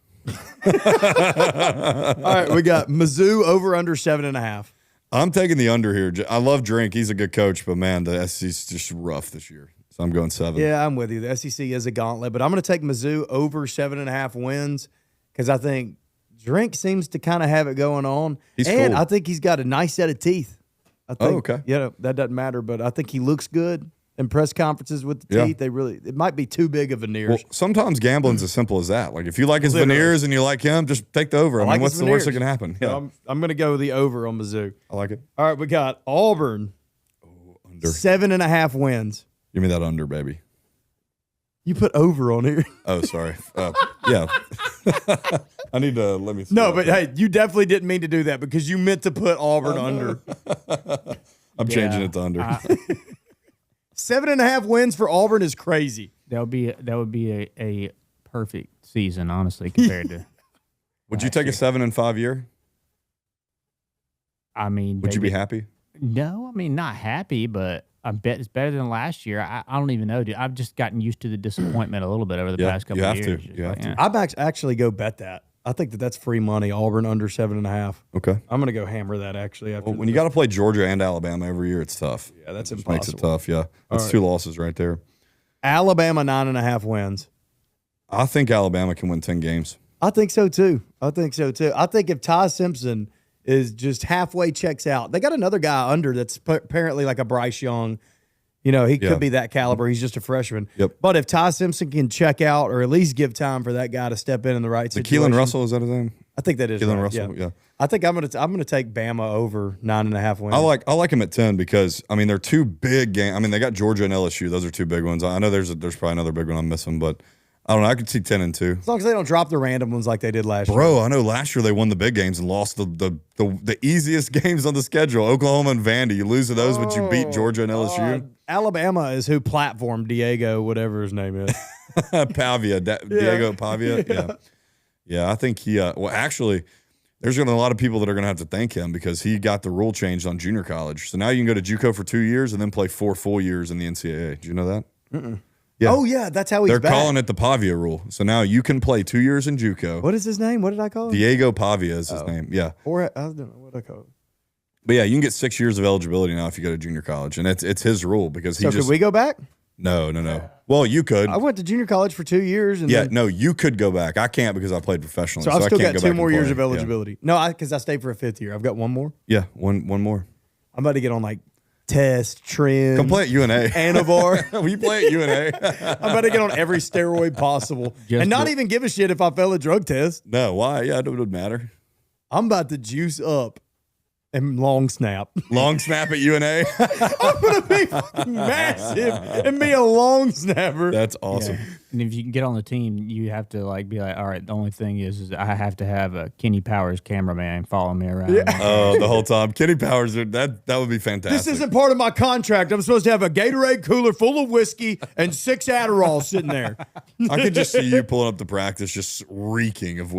all right, we got Mizzou over-under 7.5. I'm taking the under here. I love Drink. He's a good coach, but man, the SEC's just rough this year. So I'm going 7. Yeah, I'm with you. The SEC is a gauntlet, but I'm going to take Mizzou over 7.5 wins because I think Drink seems to kind of have it going on. He's and cool. I think he's got a nice set of teeth. I think, okay. Yeah, that doesn't matter, but I think he looks good in press conferences with the Yeah. teeth. It might be too big of veneers. Well, sometimes gambling's as simple as that. Like, if you like his veneers and you like him, just take the over. I mean, like what's his the worst that veneers. can happen? So Yeah, I'm going to go the over on Mizzou. I like it. All right, we got Auburn, Under. 7.5 wins. Give me that under, baby. You put over on here. Oh, sorry. Yeah. I need to let me. No, but hey, you definitely didn't mean to do that because you meant to put Auburn under. I'm changing it to under. 7.5 wins for Auburn is crazy. That would be a perfect season, honestly, compared to. Would you take a 7-5 year? I mean, Would you be happy? No, I mean not happy, but I bet it's better than last year. I don't even know, dude. I've just gotten used to the disappointment a little bit over the Yeah, past couple you of have years. to. Just You have like, to. eh. I'd actually go bet that. I think that's free money. Auburn under 7.5. Okay. I'm going to go hammer that actually. After Well, when you got to play Georgia and Alabama every year, it's tough. Yeah, that's It just impossible. makes it tough. Yeah, that's right. 2 losses right there. Alabama 9.5 wins. I think Alabama can win 10 games. I think so too. I think if Ty Simpson is just halfway checks out, they got another guy under that's apparently like a Bryce Young. You know, he Yeah. could be that caliber. He's just a freshman. Yep. But if Ty Simpson can check out or at least give time for that guy to step in the right The situation. Keelan Russell, is that his name? I think that is Keelan right. Russell, yeah. I think I'm gonna take Bama over 9.5 wins. I like him at 10 because I mean they're 2 big games. I mean they got Georgia and LSU; those are 2 big ones. I know there's probably another big one I'm missing, but I don't know. I could see 10-2. As long as they don't drop the random ones like they did last year. Bro, I know last year they won the big games and lost the easiest games on the schedule. Oklahoma and Vandy. You lose to those, but you beat Georgia and LSU. Alabama is who platformed Diego, whatever his name is. Pavia, Diego Pavia. Yeah. I think he. Well, actually, there's going to be a lot of people that are going to have to thank him because he got the rule changed on junior college. So now you can go to JUCO for 2 years and then play 4 full years in the NCAA. Did you know that? Yeah. Oh yeah, that's how he's They're back. calling it the Pavia rule. So now you can play 2 years in JUCO. What is his name? What did I call him? Diego Pavia is his name. Yeah. Or I don't know what I call it. But yeah, you can get 6 years of eligibility now if you go to junior college, and it's his rule because he So just could we go back? no. Well, you could. I went to junior college for 2 years, and Yeah, then, no, you could go back. I can't because I played professionally. so I've I still can't got go 2 back more and years play. of eligibility. No, because I stayed for a 5th year. I've got one more. Yeah, one more. I'm about to get on like test, trim, Come play at UNA. Anavar. Will you play at UNA? I'm about to get on every steroid possible, Just and not the- even give a shit if I fail a drug test. No, why? Yeah, it would matter. I'm about to juice up and long snap. Long snap at UNA. I'm gonna be fucking massive and be a long snapper. That's awesome. And if you can get on the team, you have to like be like, all right. The only thing is I have to have a Kenny Powers cameraman follow me around. Oh, the whole time. Kenny Powers, that would be fantastic. This isn't part of my contract. I'm supposed to have a Gatorade cooler full of whiskey and 6 Adderall sitting there. I could just see you pulling up to practice, just reeking of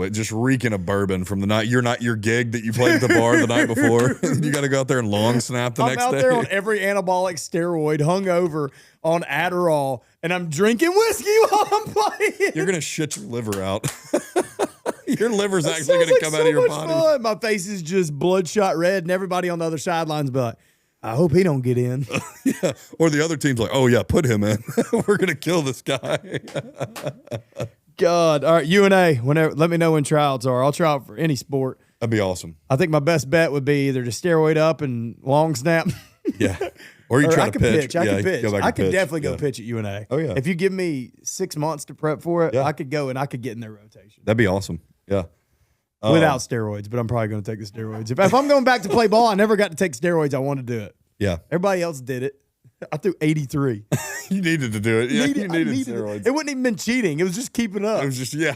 bourbon from the night. Your gig that you played at the bar the night before. You got to go out there and long snap the next day. I'm out there on every anabolic steroid, hungover on Adderall, and I'm drinking whiskey while I'm playing. You're gonna shit your liver out. Your liver's That actually gonna sounds come like out of your so much body. fun. My face is just bloodshot red, and everybody on the other sidelines be like, I hope he don't get in. Yeah. Or the other team's like, oh yeah, put him in. We're gonna kill this guy. God. All right, UNA, whenever, let me know when tryouts are. I'll try out for any sport. That'd be awesome. I think my best bet would be either to steroid up and long snap. Yeah. Or you try I to could pitch. I Yeah, could pitch. go back I and could pitch. definitely go Yeah. pitch at UNA. Oh, yeah. If you give me 6 months to prep for it, Yeah. I could go and I could get in their rotation. That'd be awesome. Yeah. Without steroids, but I'm probably going to take the steroids. If I'm going back to play ball, I never got to take steroids. I want to do it. Yeah. Everybody else did it. I threw 83. You needed to do it. Yeah, I you needed it. steroids. It wouldn't even been cheating. It was just keeping up. It was just, yeah.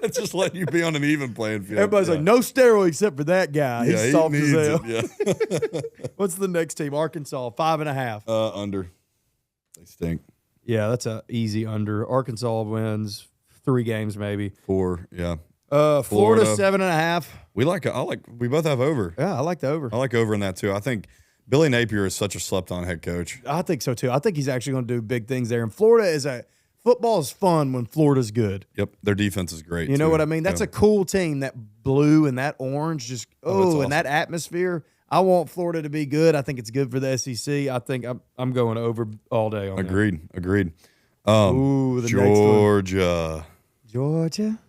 It's just letting you be on an even playing field. Everybody's like, no steroids except for that guy. He's he soft needs as hell. it. Yeah. What's the next team? Arkansas, 5.5. Under. They stink. Yeah, that's a easy under. Arkansas wins 3 games maybe. 4. Yeah. Florida Florida. 7.5. We both have over. Yeah, I like the over. I like over in that too. I think Billy Napier is such a slept-on head coach. I think so too. I think he's actually going to do big things there. And Florida football is fun when Florida's good. Yep, their defense is great. You know too. what I mean? That's Yeah. a cool team. That blue and that orange, just it's awesome. and that atmosphere. I want Florida to be good. I think it's good for the SEC. I think I'm going over all day on that. Agreed. Ooh, the Georgia. Georgia.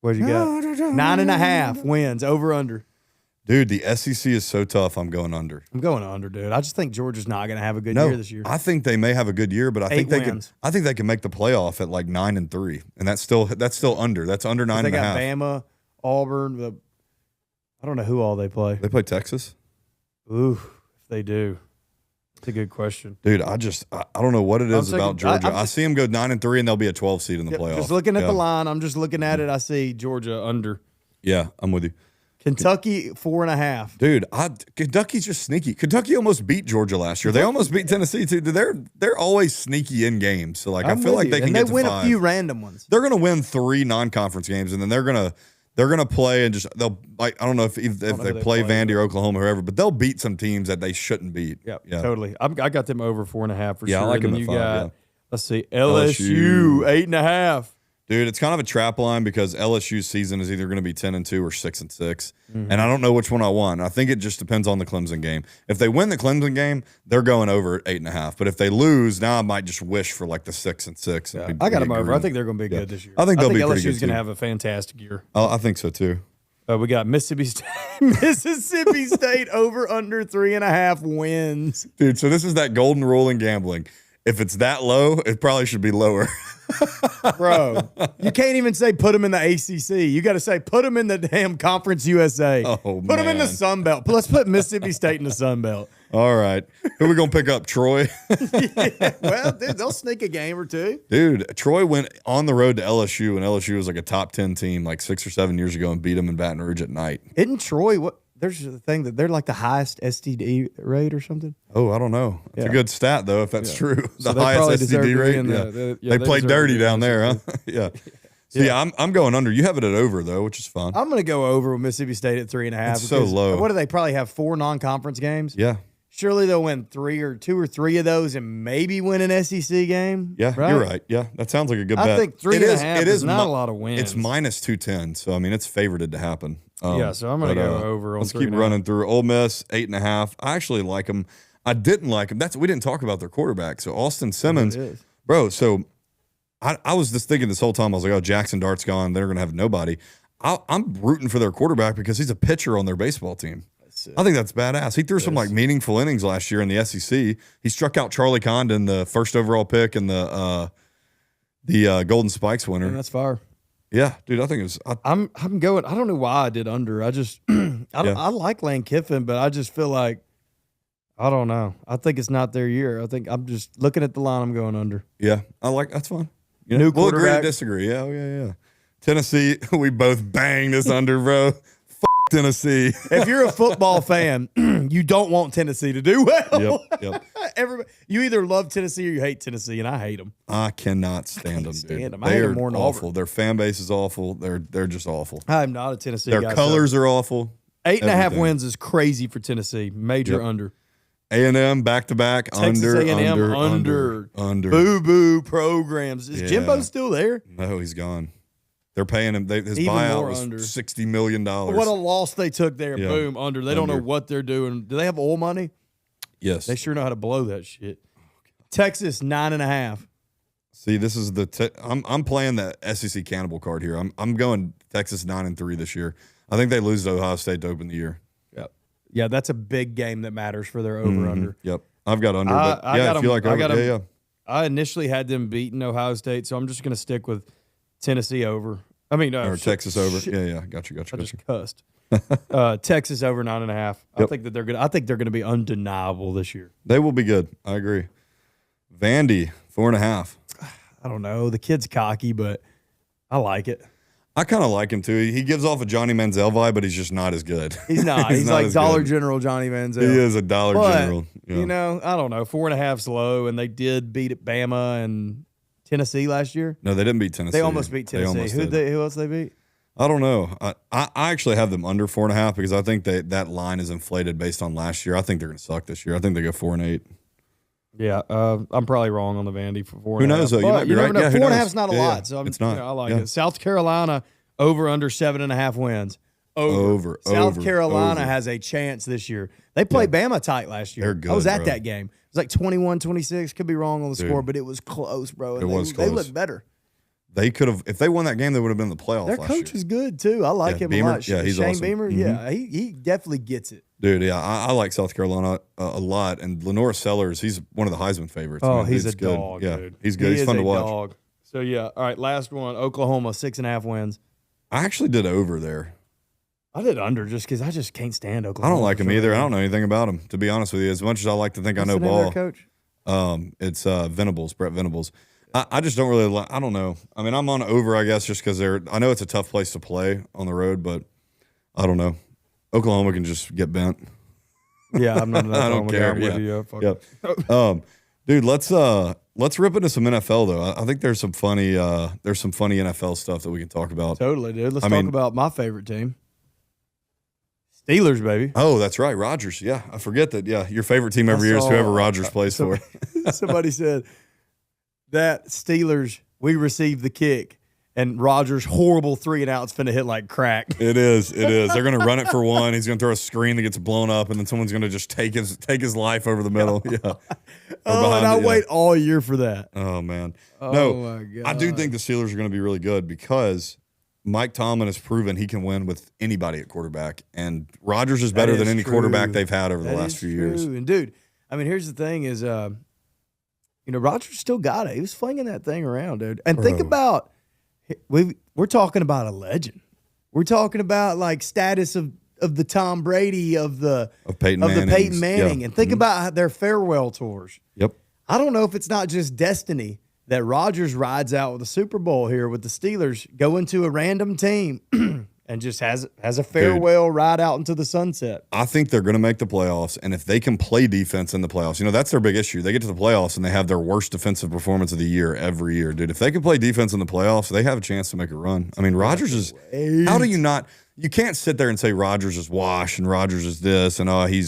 Where'd you got? 9.5 wins over under. Dude, the SEC is so tough. I'm going under. I'm going under, dude. I just think Georgia's not going to have a good No, year this year. I think they may have a good year, but I 8 think they wins. can. I think they can make the playoff at like 9-3, and that's still under. That's under 9.5. They got Bama, Auburn. I don't know who all they play. They play Texas. Ooh, if they do, it's a good question. Dude, I don't know what it is I'm about thinking- Georgia. I'm I see them go 9-3, and they'll be a 12 seed in the playoff. Just looking at Yeah. the line, I'm just looking at it. I see Georgia under. Yeah, I'm with you. Kentucky 4.5. Dude, Kentucky's just sneaky. Kentucky almost beat Georgia last year. They almost beat Tennessee too. They're always sneaky in games. So like I'm I feel with like you. they can and get they win to 5. a few random ones. They're gonna win 3 non-conference games, and then they're gonna play and just they'll like I don't know if they play Vandy or Oklahoma or whoever, but they'll beat some teams that they shouldn't beat. Yeah, Yeah. totally. I got them over 4.5 for Yeah, I sure. like And them then at you 5, got, yeah. let's see, LSU 8.5. Dude, it's kind of a trap line because LSU's season is either going to be 10-2 or 6-6, and I don't know which one I want. I think it just depends on the Clemson game. If they win the Clemson game, they're going over 8.5. But if they lose, now I might just wish for like the 6-6. Yeah, I got them over. I think they're going to be good this year. I think they'll be pretty LSU's good, going to too. have a fantastic year. I think so too. We got Mississippi State, Mississippi State over under 3.5 wins. Dude, so this is that golden rule in gambling. If it's that low, it probably should be lower. Bro, you can't even say put them in the ACC. You got to say put them in the damn Conference USA. Oh, put them in the man. Sun Belt. Let's put Mississippi State in the Sun Belt. All right. Who are we going to pick up? Troy? Well, dude, they'll sneak a game or two. Dude, Troy went on the road to LSU, and LSU was like a top 10 team like 6 or 7 years ago and beat them in Baton Rouge at night. Isn't Troy what? There's a thing that they're like the highest STD rate or something. Oh, I don't know. It's Yeah. a good stat, though, if that's true. So The they probably highest deserve STD to be rate. in Yeah. they They played deserve to dirty be down in there, huh? SEC. Yeah. So, yeah, I'm going under. You have it at over, though, which is fine. I'm going to go over with Mississippi State at 3.5. It's so because low. What do they probably have? 4 non-conference games? Yeah. Surely they'll win 2 or 3 of those and maybe win an SEC game. Yeah, you're right. Yeah, that sounds like a good bet. I think 3.5 is not a lot of wins. It's minus 210, so I mean it's favorited to happen. Yeah, so I'm going to go over on Let's 3.5. keep running through. Ole Miss 8.5. I actually like them. I didn't like them. We didn't talk about their quarterback. So Austin Simmons, is. bro. So I was just thinking this whole time. I was like, oh, Jackson Dart's gone. They're going to have nobody. I'm rooting for their quarterback because he's a pitcher on their baseball team. I think that's badass. He threw some like meaningful innings last year in the SEC. He struck out Charlie Condon, the first overall pick and the Golden Spikes winner. And that's fire. Yeah, dude, I think it was. I'm going. I don't know why I did under. I just I like Lane Kiffin, but I just feel like I don't know. I think it's not their year. I think I'm just looking at the line. I'm going under. Yeah, that's fine. You New we'll agree to quarterback. disagree. Yeah. Tennessee, we both banged this under, bro. Tennessee. If you're a football fan, you don't want Tennessee to do well. Yep. Everybody, you either love Tennessee or you hate Tennessee, and I hate them. I cannot stand them, stand dude. them. I hate They them are more than awful. Auburn. Their fan base is awful. They're just awful. I'm not a Tennessee Their guy. colors are awful. 8.5 everything. wins is crazy for Tennessee. Major Yep. under. A&M back to back Texas under, A&M under. Boo boo programs. Is Yeah. Jimbo still there? No, he's gone. They're paying him. His Even buyout more was under. $60 million. What a loss they took there. Yeah. Boom, under. They don't know Under. what they're doing. Do they have oil money? Yes. They sure know how to blow that shit. Texas 9.5. See, this is I'm playing the SEC cannibal card here. I'm going Texas 9-3 this year. I think they lose to Ohio State to open the year. Yep. Yeah, that's a big game that matters for their over under. Yep. I've got under, I but got yeah, if you 'em- like I over, got 'em- yeah. I initially had them beating Ohio State, so I'm just going to stick with Tennessee over. I mean, Or Texas over. shit. Yeah. Got you. I just cussed. Texas over 9.5. I Yep. think that they're good. I think they're going to be undeniable this year. They will be good. I agree. Vandy 4.5. I don't know. The kid's cocky, but I like it. I kind of like him too. He gives off a Johnny Manziel vibe, but he's just not as good. He's not. He's not like as Dollar good. General Johnny Manziel. He is a Dollar But, General. Yeah. You know, I don't know. 4.5's low, and they did beat Bama and Tennessee last year. No, they didn't beat Tennessee. They almost beat They Tennessee. almost Who did. else they beat? I don't know. I actually have them under 4.5 because I think that line is inflated based on last year. I think they're going to suck this year. I think they go 4-8. Yeah, I'm probably wrong on the Vandy for 4.5. Who knows, though? You But might be never right. know. Yeah, who 4.5's knows? not a Yeah, lot, yeah. so It's not. I like Yeah. it. South Carolina over under 7.5 wins. Over. South over, Carolina over. has a chance this year. They played Bama tight last year. They're good, I was at bro. that game. It was like 21-26. Could be wrong on the Dude. score, but it was close, bro. And It was They close. look better. They could have, if they won that game, they would have been in the playoffs Their last coach year. is good too. I like Yeah, him Beamer? a lot. Yeah, he's Shane awesome. Beamer, Mhm. yeah, he definitely gets it. Dude, yeah, I like South Carolina a lot. And Lenore Sellers, he's one of the Heisman favorites. Oh, Man, he's dude's a good. dog, Yeah, dude. he's good. He He's is fun a to watch. dog. So yeah, all right. Last one, Oklahoma 6.5 wins. I actually did over there. I did under just because I just can't stand I Oklahoma. don't like him for either. I some don't know anything about him, to be honest with you. As much as I like to think reason. I know What's the name of ball. their coach? It's Venables, Brett Venables. I just don't really like, I don't know. I mean, I'm on over, I guess, just because I know it's a tough place to play on the road, but I don't know. Oklahoma can just get bent. Yeah, I'm not. I don't care. I'm with you. Fuck it. Yep. Dude, let's rip into some NFL though. I think there's some funny NFL stuff that we can talk about. Totally, dude. Let's I talk mean- about my favorite team, Steelers, baby. Oh, that's right, Rodgers. Yeah, I forget that. Yeah, your favorite team every year is saw- whoever Rodgers plays for. Somebody said that Steelers. We received the kick, and Rodgers' horrible 3-and-out's finna hit like crack. It is. They're going to run it for one. He's going to throw a screen that gets blown up, and then someone's going to just take his life over the middle. Yeah. Or Oh, and behind I it, yeah. wait all year for that. Oh man. Oh, No, my God. I do think the Steelers are going to be really good because Mike Tomlin has proven he can win with anybody at quarterback, and Rodgers is better That than is any true. quarterback they've had over the That last is few years. true. And dude, I mean, here's the thing: is Rodgers still got it. He was flinging that thing around, dude. And think Bro. about we're talking about a legend. We're talking about like status of the Tom Brady of the Peyton of the Manning's. Peyton Manning, Yeah. and think about their farewell tours. Yep. I don't know if it's not just destiny that Rodgers rides out with a Super Bowl here with the Steelers, going to a random team, and just has a farewell ride out into the sunset. I think they're going to make the playoffs, and if they can play defense in the playoffs, that's their big issue. They get to the playoffs and they have their worst defensive performance of the year every year, dude. If they can play defense in the playoffs, they have a chance to make a run. I mean, Rodgers is. How do you not? You can't sit there and say Rodgers is wash and Rodgers is this and he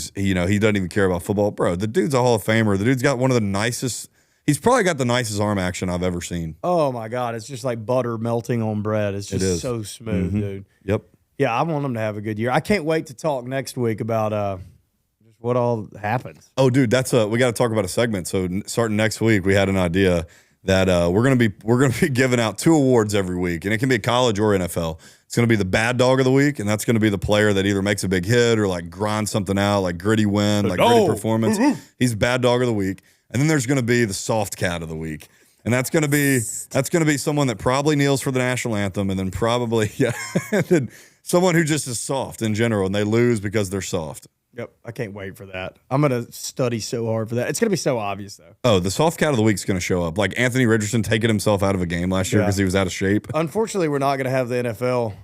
doesn't even care about football, bro. The dude's a Hall of Famer. The dude's got one of the nicest. He's probably got the nicest arm action I've ever seen. Oh my God, it's just like butter melting on bread. It's just is. so smooth, dude. Yep. Yeah, I want them to have a good year. I can't wait to talk next week about just what all happens. Oh, dude, we got to talk about a segment. So starting next week, we had an idea that we're gonna be giving out 2 awards every week, and it can be college or NFL. It's gonna be the bad dog of the week, and that's gonna be the player that either makes a big hit or like grinds something out, like gritty win, like gritty performance. He's bad dog of the week, and then there's gonna be the soft cat of the week. And that's gonna be someone that probably kneels for the national anthem, and then probably and then someone who just is soft in general, and they lose because they're soft. Yep, I can't wait for that. I'm gonna study so hard for that. It's gonna be so obvious though. Oh, the soft cat of the week's going to show up. Like Anthony Richardson taking himself out of a game last year because he was out of shape. Unfortunately, we're not gonna have the NFL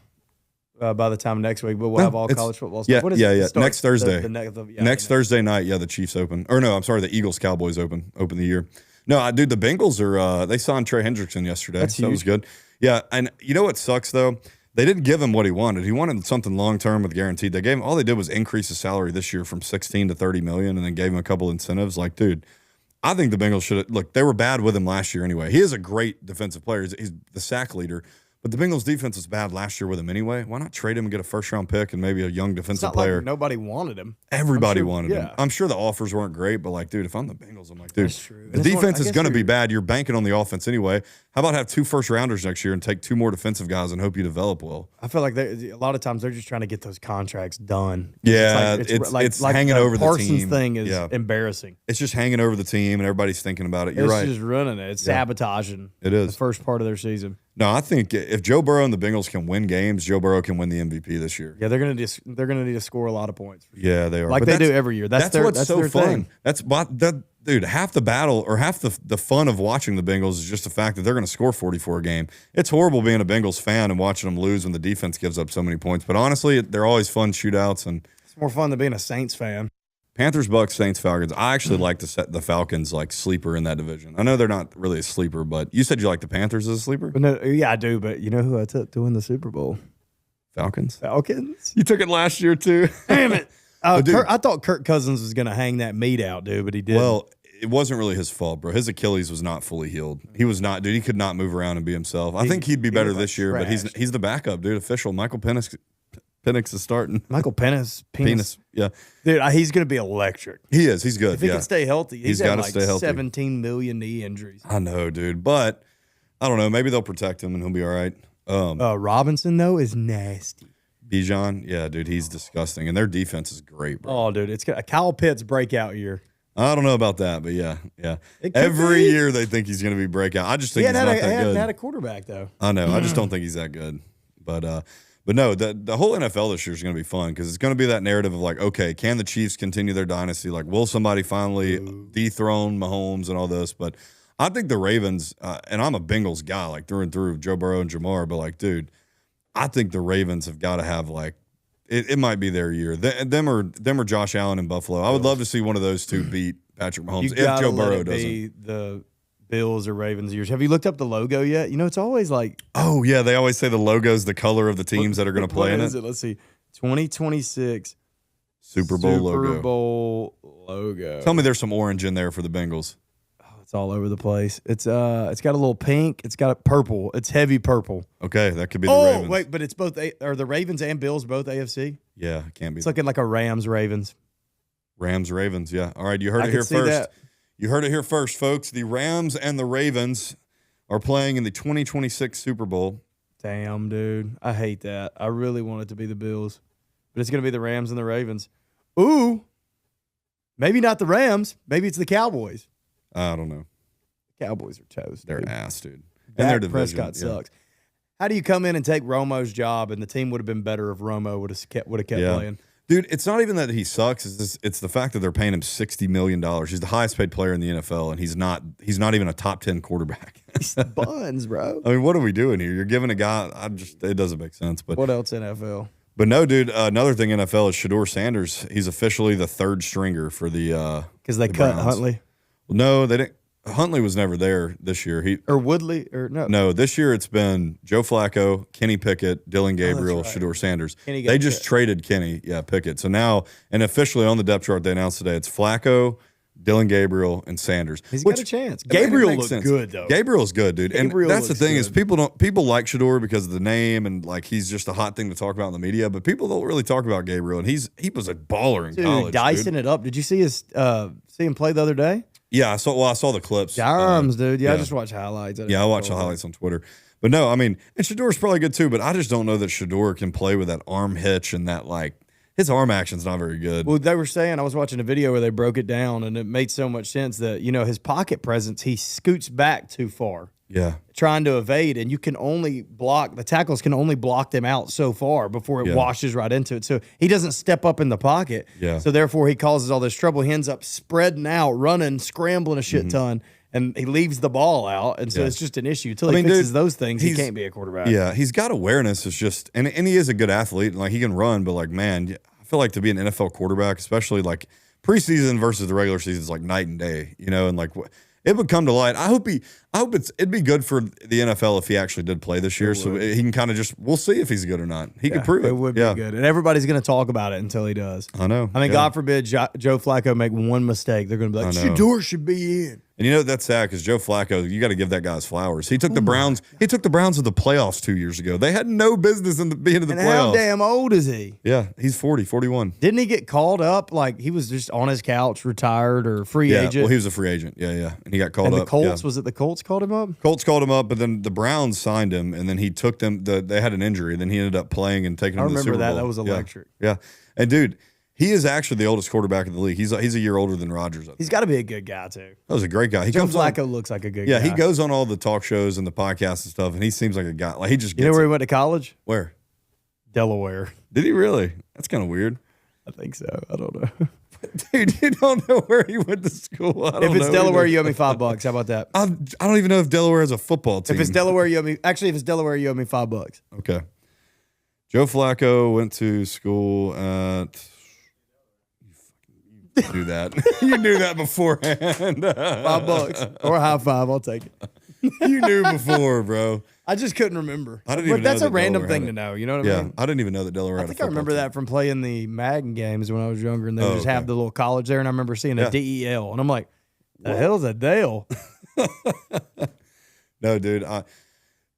by the time next week, but we'll have all college football stuff. Yeah, What is yeah, it? yeah. It starts Next Thursday. Next Thursday night, the Chiefs open. Or no, I'm sorry, the Eagles Cowboys open the year. No, dude, the Bengals are they signed Trey Hendrickson yesterday. That's that was huge. good. Yeah, and you know what sucks though? They didn't give him what he wanted. He wanted something long term with guaranteed. They gave him all they did was increase his salary this year from 16 to 30 million, and then gave him a couple incentives. Like, dude, I think the Bengals should look. They were bad with him last year anyway. He is a great defensive player. He's the sack leader. But the Bengals defense was bad last year with him anyway. Why not trade him and get a first-round pick and maybe a young It's defensive not player? like nobody wanted him. Everybody sure- wanted him. yeah. I'm sure the offers weren't great, but like, dude, if I'm the Bengals, I'm like, dude, That's true. the And it's defense I is guess going to be you're- bad. You're banking on the offense anyway. How about have 2 first-rounders next year and take 2 more defensive guys and hope you develop well? I feel like a lot of times they're just trying to get those contracts done. Yeah, it's hanging over the Parsons team. thing is Yeah. embarrassing. It's just hanging over the team, and everybody's thinking about it. You're It's right. just running it. It's sabotaging. It is. the first part of their season. No, I think if Joe Burrow and the Bengals can win games, Joe Burrow can win the MVP this year. Yeah, they're gonna need to score a lot of points. Yeah, they are. Like But they that's- do every year. That's what's so their fun. thing. Dude, half the battle or half the fun of watching the Bengals is just the fact that they're going to score 44 a game. It's horrible being a Bengals fan and watching them lose when the defense gives up so many points. But honestly, they're always fun shootouts. And It's more fun than being a Saints fan. Panthers, Bucks, Saints, Falcons. I actually like to set the Falcons like sleeper in that division. I know they're not really a sleeper, but you said you like the Panthers as a sleeper. But no, yeah, I do. But you know who I took to win the Super Bowl? Falcons. Falcons. You took it last year too. Damn it! dude- I thought Kirk Cousins was gonna hang that meat out, dude, but he didn't. Well, it wasn't really his fault, bro. His Achilles was not fully healed. He was not, dude. He could not move around and be himself. I think he'd be better was like this year, but trash. he's the backup, dude. Official. Michael Penix is starting. Michael Penis. Penis. Yeah. Dude, he's gonna be electric. He is. He's good. If he Yeah. can stay healthy, He's had gotta like stay healthy. 17 million knee injuries. I know, dude. But I don't know. Maybe they'll protect him and he'll be all right. Robinson though is nasty. Bijan, yeah, dude, he's disgusting. And their defense is great, bro. Oh, dude, it's a Kyle Pitts breakout year. I don't know about that, but yeah. It could Every be. year they think he's going to be breakout. I just think He he's hadn't not had, that good. had a quarterback though. I know. I just don't think he's that good. But no, the whole NFL this year is going to be fun because it's going to be that narrative of like, okay, can the Chiefs continue their dynasty? Like, will somebody finally dethrone Mahomes and all this? But I think the Ravens, and I'm a Bengals guy, like through and through, Joe Burrow and Jamar, but like, dude, I think the Ravens have got to have like, it might be their year. Them or Josh Allen in Buffalo. I would love to see one of those two beat Patrick Mahomes You if gotta Joe let Burrow it doesn't. be the Bills or Ravens years. Have you looked up the logo yet? You know, it's always like Oh yeah, they always say the logo's the color of the teams that are going to play what in is it. Let's see, 2026 Super Bowl logo. Super Bowl logo. Tell me there's some orange in there for the Bengals. It's all over the place. It's got a little pink. It's got a purple. It's heavy purple. Okay, that could be the Oh Ravens. wait, but it's both. Are the Ravens and Bills both AFC? Yeah, it can't be. It's looking like a Rams Ravens. Rams, Ravens. Yeah. All right, you heard I it can here see first. that. You heard it here first, folks. The Rams and the Ravens are playing in the 2026 Super Bowl. Damn, dude, I hate that. I really want it to be the Bills, but it's gonna be the Rams and the Ravens. Ooh, maybe not the Rams. Maybe it's the Cowboys. I don't know. Cowboys are toast. They're dude. ass, dude. And Dak their division. Prescott yeah. sucks. How do you come in and take Romo's job, and the team would have been better if Romo would have kept Yeah. playing? Dude, it's not even that he sucks. It's the fact that they're paying him $60 million. He's the highest paid player in the NFL, and he's not even a top 10 quarterback. Buns, bro. I mean, what are we doing here? You're giving a guy. It doesn't make sense. But What else NFL? But no, dude. Another thing NFL is Shador Sanders. He's officially the third stringer for the Because they the cut Browns. Huntley No, they didn't. Huntley was never there this year. or Woodley or no. No, this year it's been Joe Flacco, Kenny Pickett, Dylan Gabriel, right. Shador Sanders. Kenny got They just cut. traded Kenny, Pickett. So now, and officially on the depth chart they announced today, it's Flacco, Dylan Gabriel, and Sanders. He's got a chance. I mean, it Gabriel makes looked sense. good though. Gabriel's good, dude. Gabriel and that's the looks thing is good. people like Shador because of the name and like he's just a hot thing to talk about in the media. But people don't really talk about Gabriel, and he was a baller in Dude, college. dicing dude. it up. Did you see him play the other day? Yeah, I saw the clips. Arms, dude. Yeah, I yeah. just watch highlights. Yeah, I watch the highlights on Twitter. But no, I mean, and Shador's probably good too, but I just don't know that Shador can play with that arm hitch and that like his arm action's not very good. Well, they were saying, I was watching a video where they broke it down, and it made so much sense that, his pocket presence, he scoots back too far. Yeah. trying to evade, and you can only block, the tackles can only block them out so far before it washes right into it. So he doesn't step up in the pocket. Yeah. So therefore he causes all this trouble. He ends up spreading out, running, scrambling a shit ton, and he leaves the ball out. And so it's just an issue. Until he fixes those things, he can't be a quarterback. Yeah, he's got awareness. It's just, and he is a good athlete, and like he can run, but like, man, I feel like to be an NFL quarterback, especially like preseason versus the regular season, is like night and day, you know, and like it would come to light. I hope it'd be good for the NFL if he actually did play this year, so he can kind of just, we'll see if he's good or not. He could prove it. It would be good, and everybody's going to talk about it until he does. I know. I mean, God forbid Joe Flacco make one mistake, they're going to be like, Shador should be in. And you know that's sad because Joe Flacco, you got to give that guy his flowers. He took the Browns. He took the Browns to the playoffs 2 years ago. They had no business in being in the playoffs. How damn old is he? Yeah, he's 41. Didn't he get called up like he was just on his couch, retired or free agent? Well, he was a free agent. Yeah, and he got called and up. The Colts was it the Colts called him up? Colts called him up, but then the Browns signed him, and then he took them. They had an injury, then he ended up playing and taking them to the Super Bowl. I remember that. That was electric. Yeah, and dude. He is actually the oldest quarterback in the league. He's a year older than Rodgers. He's got to be a good guy too. That was a great guy. Joe Flacco looks like a good guy. Yeah, he goes on all the talk shows and the podcasts and stuff, and he seems like a guy. Like he just gets You know where he went to college? Where? Delaware. Did he really? That's kind of weird. I think so. I don't know. Dude, you don't know where he went to school. If it's Delaware, you owe me $5. How about that? I don't even know if Delaware has a football team. If it's Delaware, you owe me. Actually, if it's Delaware, you owe me $5. Okay. Joe Flacco went to school at. You knew that. You knew that beforehand. $5 or a high five. I'll take it. You knew before, bro. I just couldn't remember. I didn't even but that's know a random Delaware thing to know. You know what I mean? Yeah, I didn't even know that Delaware had a I think football I remember team. that from playing the Madden games when I was younger, and they would just have the little college there, and I remember seeing a DEL, and I'm like, the hell's a Dale? No, dude.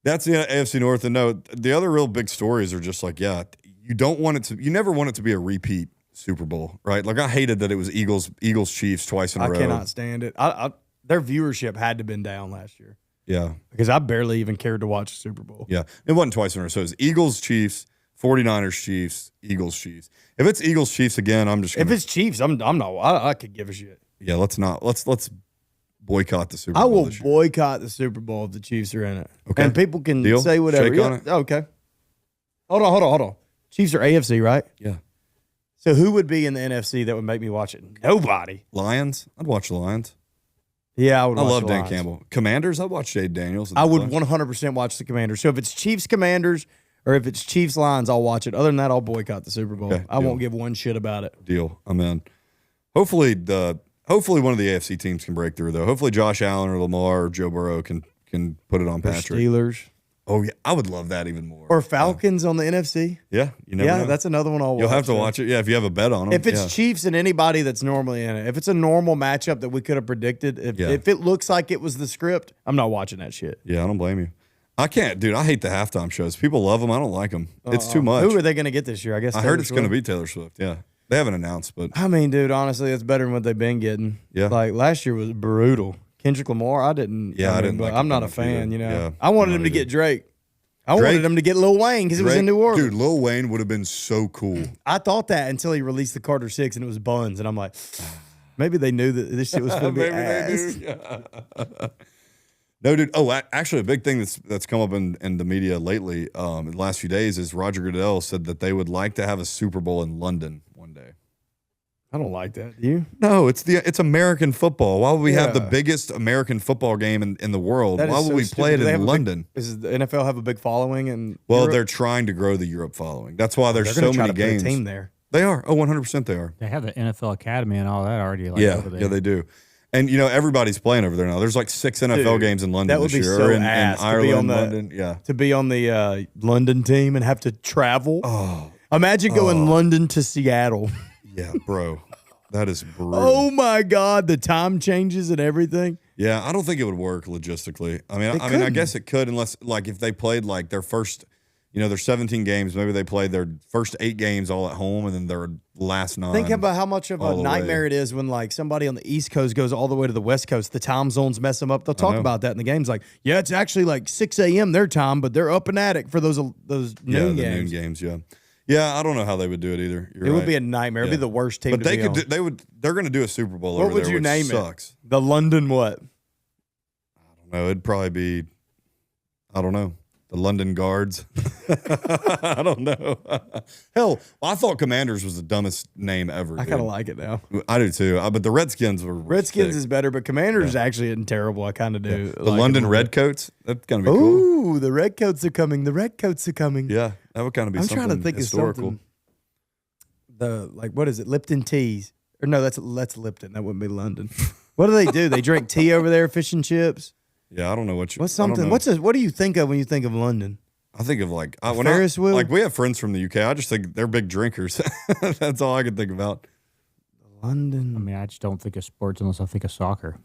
That's the AFC North, and no, the other real big stories are just like, you don't want it to. You never want it to be a repeat Super Bowl, right? Like I hated that it was Eagles Chiefs twice in a row. I cannot stand it. Their viewership had to have been down last year. Yeah. Because I barely even cared to watch the Super Bowl. Yeah. It wasn't twice in a row. So it was Eagles Chiefs, 49ers Chiefs, Eagles Chiefs. If it's Eagles Chiefs again, I'm just gonna, if it's Chiefs, I'm not. I could give a shit. Yeah, let's boycott the Super Bowl. I will this year. boycott the Super Bowl if the Chiefs are in it. Okay. And people can Deal? say whatever. Shake on it? Okay. Hold on. Chiefs are AFC, right? Yeah. So who would be in the NFC that would make me watch it? Nobody. Lions? I'd watch the Lions. Yeah, I would. I watch love the Dan Lions. Campbell. Commanders? I'd watch Jade Daniels. I would 100% watch the Commanders. So if it's Chiefs Commanders or if it's Chiefs Lions, I'll watch it. Other than that, I'll boycott the Super Bowl. Okay, I deal. won't give one shit about it. Deal. I'm in. Hopefully one of the AFC teams can break through though. Hopefully Josh Allen or Lamar or Joe Burrow can put it on Or Patrick. Steelers. Oh yeah, I would love that even more. Or Falcons on the NFC. Yeah, you never know. That's another one I'll watch. You'll have to so. watch it. Yeah, if you have a bet on them. If it's Chiefs and anybody that's normally in it, if it's a normal matchup that we could have predicted, if it looks like it was the script, I'm not watching that shit. Yeah, I don't blame you. I can't, dude. I hate the halftime shows. People love them. I don't like them. It's too much. Who are they going to get this year? I guess I heard it's going to be Taylor Swift. Yeah, they haven't announced, but I mean, dude, honestly, it's better than what they've been getting. Yeah. Like last year was brutal. Kendrick Lamar, I didn't. Yeah, I didn't like I'm it not a much fan. either. You know, Yeah, I wanted not him to either. get Drake. I wanted him to get Lil Wayne because it was in New Orleans. Dude, Lil Wayne would have been so cool. I thought that until he released the Carter 6 and it was Buns, and I'm like, maybe they knew that this shit was going to be ass. No, dude. Oh, actually, a big thing that's come up in the media lately in the last few days is Roger Goodell said that they would like to have a Super Bowl in London one day. I don't like that. Do you? No, it's American football. Why would we have the Yeah. biggest American football game in the world? That is Why would so we stupid. play it Do they in have a London? Does the NFL have a big following? And Well, they're trying to grow the Europe following. That's why there's so many games. Team there. They are. Oh, 100% they are. They have the NFL Academy and all that already. Like, Yeah, over there. yeah, they do. And everybody's playing over there now. There's like 6 NFL games in London that would this be year. so in ass to be Ireland, on the- London. Yeah. To be on the London team and have to travel. Oh, Imagine going London to Seattle. yeah, bro. That is brutal. Oh my God, the time changes and everything. Yeah, I don't think it would work logistically. I mean, I couldn't. guess it could unless like if they played like their first, their 17 games, maybe they played their first 8 games all at home and then their last 9. Think about how much of all a the nightmare way. it is when like somebody on the East Coast goes all the way to the West Coast. The time zones mess them up. They'll talk know. about that in the games. Like, yeah, it's actually like 6 a.m. their time, but they're up and at it for those noon Yeah, the games. noon games, yeah. Yeah, I don't know how they would do it either. You're It right. would be a nightmare. It'd be Yeah. the worst team But to they be could on. they're going to do a Super Bowl What over would there, you which name sucks. it? The London what? I don't know. It'd probably be I don't know. The London Guards. I don't know. Hell, I thought Commanders was the dumbest name ever. I kind of like it now. I do too. But the Redskins were Redskins sick. is better, but Commanders actually isn't terrible. I kind of do. The like London it. Redcoats. That's gonna be cool. Ooh, the Redcoats are coming. The Redcoats are coming. Yeah, that would kind of be. I'm something trying to think historical. of something. What is it? Lipton teas. Or no, that's Lipton. That wouldn't be London. What do? They drink tea over there, fish and chips. Yeah, I don't know what you. What's I don't something? know. What do you think of when you think of London? I think of like Ferris wheel? Like we have friends from the UK. I just think they're big drinkers. That's all I can think about. London. I mean, I just don't think of sports unless I think of soccer.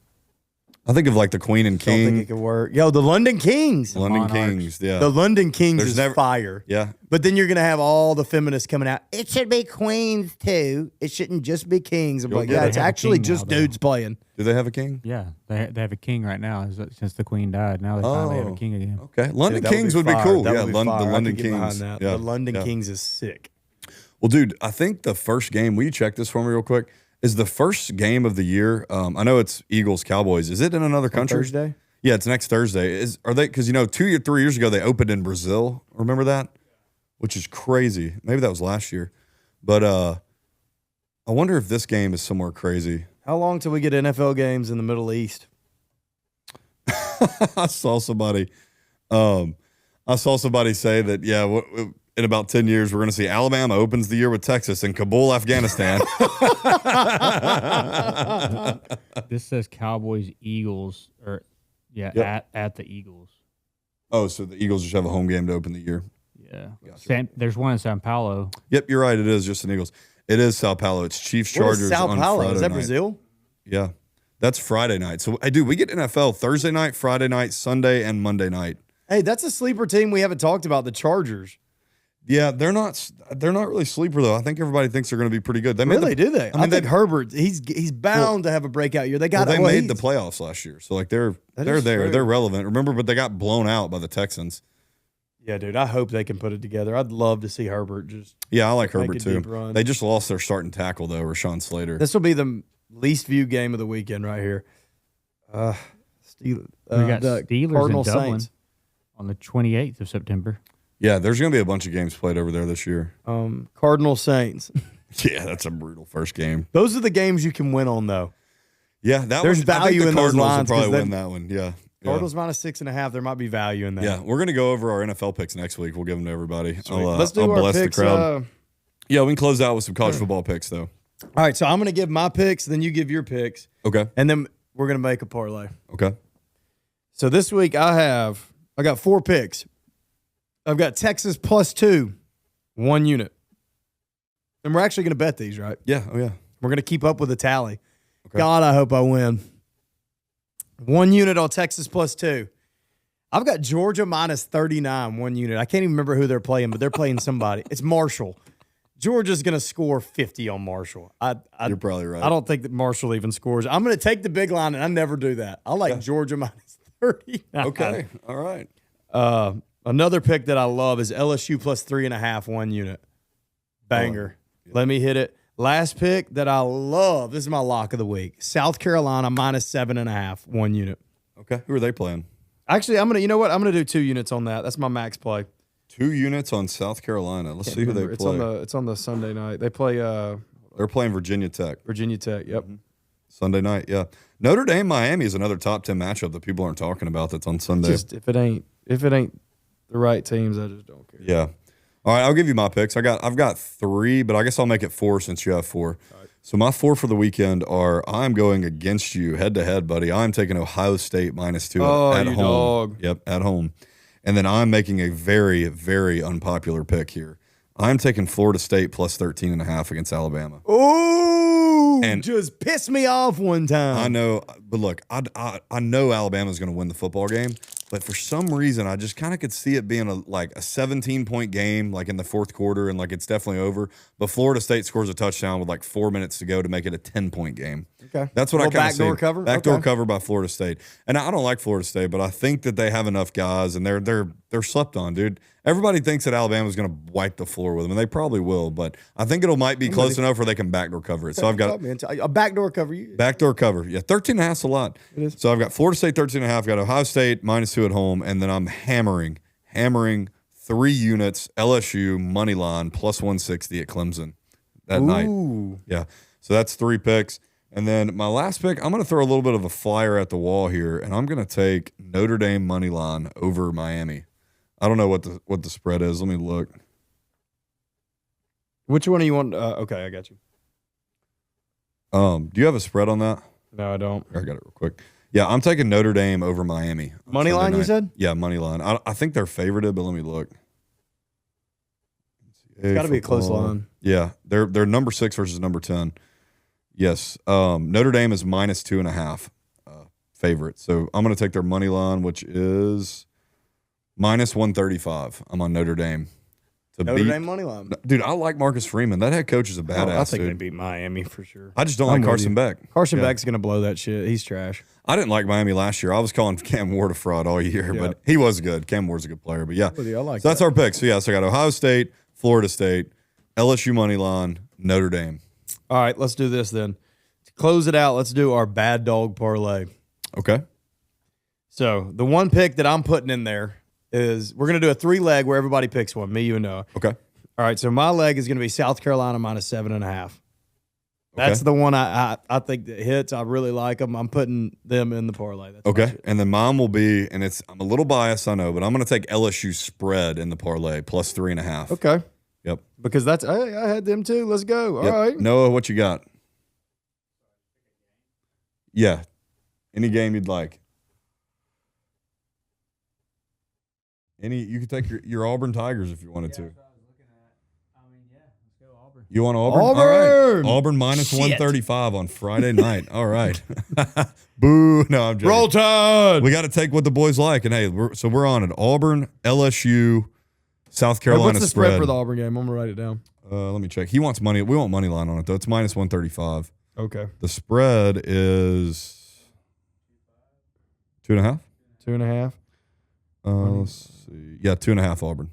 I think of like the Queen and Don't think King. it could work. Yo, the London Kings. London Monarchs. Kings. Yeah. The London Kings There's is never- fire. Yeah. But then you're gonna have all the feminists coming out. It should be queens too. It shouldn't just be kings. I'm like, get yeah, it. it's They have a actually king just now, though. dudes playing. Do they have a king? Yeah, they have a king right now since the queen died. Now they finally have a king again. Okay. London Dude, that Kings would be fire. cool. That Yeah. would be The fire. I London could get behind Kings. that. Yeah. The London Yeah. Kings is sick. Well, dude, I think the first game. Will you check this for me real quick? Is the first game of the year? I know it's Eagles Cowboys. Is it in another country? Thursday. Yeah, it's next Thursday. Are they? Because 2 or 3 years ago they opened in Brazil. Remember that? Which is crazy. Maybe that was last year, but I wonder if this game is somewhere crazy. How long till we get NFL games in the Middle East? I saw somebody say that. Yeah, in about 10 years we're going to see Alabama opens the year with Texas in Kabul, Afghanistan. This says Cowboys Eagles Yep. at the Eagles. Oh, so the Eagles just have a home game to open the year. Yeah, there's one in Sao Paulo. Yep, you're right. It is just an Eagles. It is Sao Paulo. It's Chiefs What Chargers is Sao on Paulo? Friday Is that night. Brazil? Yeah, that's Friday night. So I do. We get NFL Thursday night, Friday night, Sunday, and Monday night. Hey, that's a sleeper team we haven't talked about. The Chargers. Yeah, they're not really sleeper though. I think everybody thinks they're going to be pretty good. They made Really? Do they? I mean, think Herbert. He's bound to have a breakout year. They got. they well, made the he's- playoffs last year, so like they're That there. is true. They're relevant. Remember, but they got blown out by the Texans. Yeah, dude. I hope they can put it together. I'd love to see Herbert just. Yeah, I like Make Herbert a too. deep run. They just lost their starting tackle though, Rashawn Slater. This will be the least viewed game of the weekend right here. We got the Steelers Cardinal in Dublin Saints. on the 28th of September. Yeah, there's going to be a bunch of games played over there this year. Cardinal Saints. Yeah, that's a brutal first game. Those are the games you can win on, though. Yeah, that There's one, I think value the in those Cardinals lines, will 'cause probably then- win that one. Yeah. Cardinals minus 6.5. There might be value in that. Yeah, we're gonna go over our NFL picks next week. We'll give them to everybody. Let's do I'll our bless picks. the crowd. Yeah, we can close out with some college football picks though. All right, so I'm going to give my picks, then you give your picks, Okay. and then we're going to make a parlay. Okay. So this week I got 4 picks. I've got Texas +2, 1 unit. And we're actually going to bet these, right? Yeah. Oh yeah. We're going to keep up with the tally. Okay. God, I hope I win. 1 unit on Texas +2. I've got Georgia -39, 1 unit. I can't even remember who they're playing, but they're playing somebody. It's Marshall. Georgia's going to score 50 on Marshall. You're probably right. I don't think that Marshall even scores. I'm going to take the big line, and I never do that. I like Georgia -39. Okay. All right. Another pick that I love is LSU +3.5, 1 unit. Banger. Let me hit it. Last pick that I love. This is my lock of the week. South Carolina -7.5, 1 unit. Okay. Who are they playing? Actually, I'm gonna do 2 units on that. That's my max play. 2 units on South Carolina. Let's see who they It's play. on the Sunday night. They play They're playing Virginia Tech Virginia Tech. Yep. Sunday night. Yeah. Notre Dame Miami is another top 10 matchup that people aren't talking about. That's on Sunday. Just if it ain't the right teams, I just don't care. Yeah. All right, I'll give you my picks. I've got 3, but I guess I'll make it 4 since you have 4. So my 4 for the weekend are I'm going against you head to head, buddy. I'm taking Ohio State -2 Oh, at you home. dog. Yep, at home. And then I'm making a very, very unpopular pick here. I'm taking Florida State +13.5 against Alabama. Ooh, And- just piss me off one time. I know, but look, I know Alabama's going to win the football game, but for some reason, I just kind of could see it being a 17-point game, like in the fourth quarter, and like it's definitely over. But Florida State scores a touchdown with like 4 minutes to go to make it a 10-point game. Okay. That's what I Little kind of see. backdoor cover? Backdoor Okay. cover by Florida State, and I don't like Florida State, but I think that they have enough guys, and they're they're slept on, dude. Everybody thinks that Alabama's going to wipe the floor with them, and they probably will. But I think might be close enough where they can backdoor cover it. So I've got a backdoor cover. Backdoor cover. Yeah, 13.5 is a lot. It is. So I've got Florida State 13.5. I've got Ohio State -2 at home, and then I'm hammering 3 units LSU money line +160 at Clemson that night. Yeah. So that's 3 picks. And then my last pick, I'm going to throw a little bit of a flyer at the wall here, and I'm going to take Notre Dame money line over Miami. I don't know what the spread is. Let me look. Which one do you want? Okay, I got you. Do you have a spread on that? No, I don't. I got it real quick. Yeah, I'm taking Notre Dame over Miami. Money line, you said? Yeah, money line. I think they're favorited, but let me look. It's got to be a close line. Yeah, they're number 6 versus number 10. Yes, Notre Dame is -2.5 favorite. So I'm going to take their money line, which is -135. I'm on Notre Dame. Notre Dame money line. Dude, I like Marcus Freeman. That head coach is a badass. I think dude. they beat Miami for sure. I just don't like Carson Beck. Carson Beck's going to blow that shit. He's trash. I didn't like Miami last year. I was calling Cam Ward a fraud all year, but he was good. Cam Ward's a good player. But yeah, I like so that's our pick. So yeah, so I got Ohio State, Florida State, LSU money line, Notre Dame. All right, let's do this then. To close it out, let's do our bad dog parlay. Okay. So the one pick that I'm putting in there is we're going to do a 3-leg where everybody picks one, me, you, and Noah. Okay. All right, so my leg is going to be South Carolina -7.5. That's the one I think that hits. I really like them. I'm putting them in the parlay. That's okay. And then mine will be, and I'm a little biased, I know, but I'm going to take LSU spread in the parlay +3.5. Okay. Yep. Because I had them too. Let's go. All right. Noah, what you got? Yeah. Any game you'd like. You could take your Auburn Tigers if you wanted to. You want Auburn? Auburn! All right. Auburn -135 on Friday night. All right. Boo. No, I'm joking. Roll Tide. We got to take what the boys like. And hey, we're on it. Auburn, LSU, South Carolina What's the spread for the Auburn game? I'm going to write it down. Let me check. He wants money. We want money line on it, though. It's -135. Okay. The spread is 2.5? 2.5. Let's see. Yeah, 2.5 Auburn.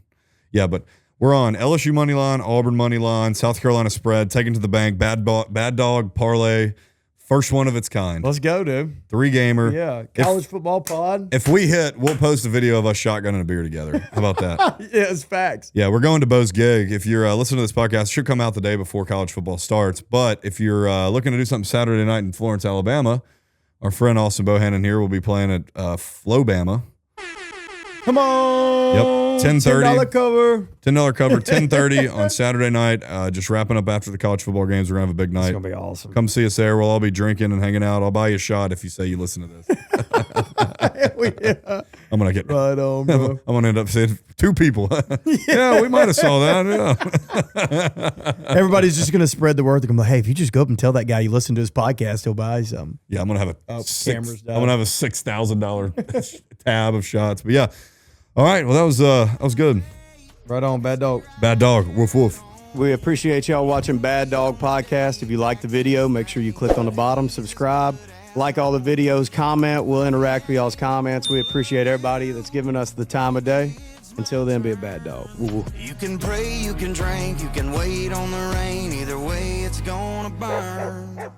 Yeah, but we're on LSU money line, Auburn money line, South Carolina spread, taken to the bank, bad dog parlay, first one of its kind. Let's go, dude. 3-gamer. Yeah, college football pod. If we hit, we'll post a video of us shotgunning a beer together. How about that? Yeah, it's facts. Yeah, we're going to Bo's gig. If you're listening to this podcast, it should come out the day before college football starts. But if you're looking to do something Saturday night in Florence, Alabama, our friend Austin Bohannon here will be playing at Flobama. Come on. Yep. 10:30. $10 cover. $10 cover, 10:30 on Saturday night. Just wrapping up after the college football games. We're going to have a big night. It's going to be awesome. Come see us there. We'll all be drinking and hanging out. I'll buy you a shot if you say you listen to this. Yeah. I'm going to get right on, bro. I'm going to end up saying 2 people. Yeah, we might have saw that. Yeah. Everybody's just going to spread the word. They're going to be like, hey, if you just go up and tell that guy you listen to his podcast, he'll buy you something. Yeah, I'm going to have cameras down. I'm going to have a $6,000 tab of shots. But yeah. All right. Well, that was good. Right on, bad dog. Bad dog. Woof, woof. We appreciate y'all watching Bad Dog Podcast. If you like the video, make sure you click on the bottom, subscribe, like all the videos, comment. We'll interact with y'all's comments. We appreciate everybody that's giving us the time of day. Until then, be a bad dog. Woo-woo. You can pray, you can drink, you can wait on the rain. Either way, it's gonna burn.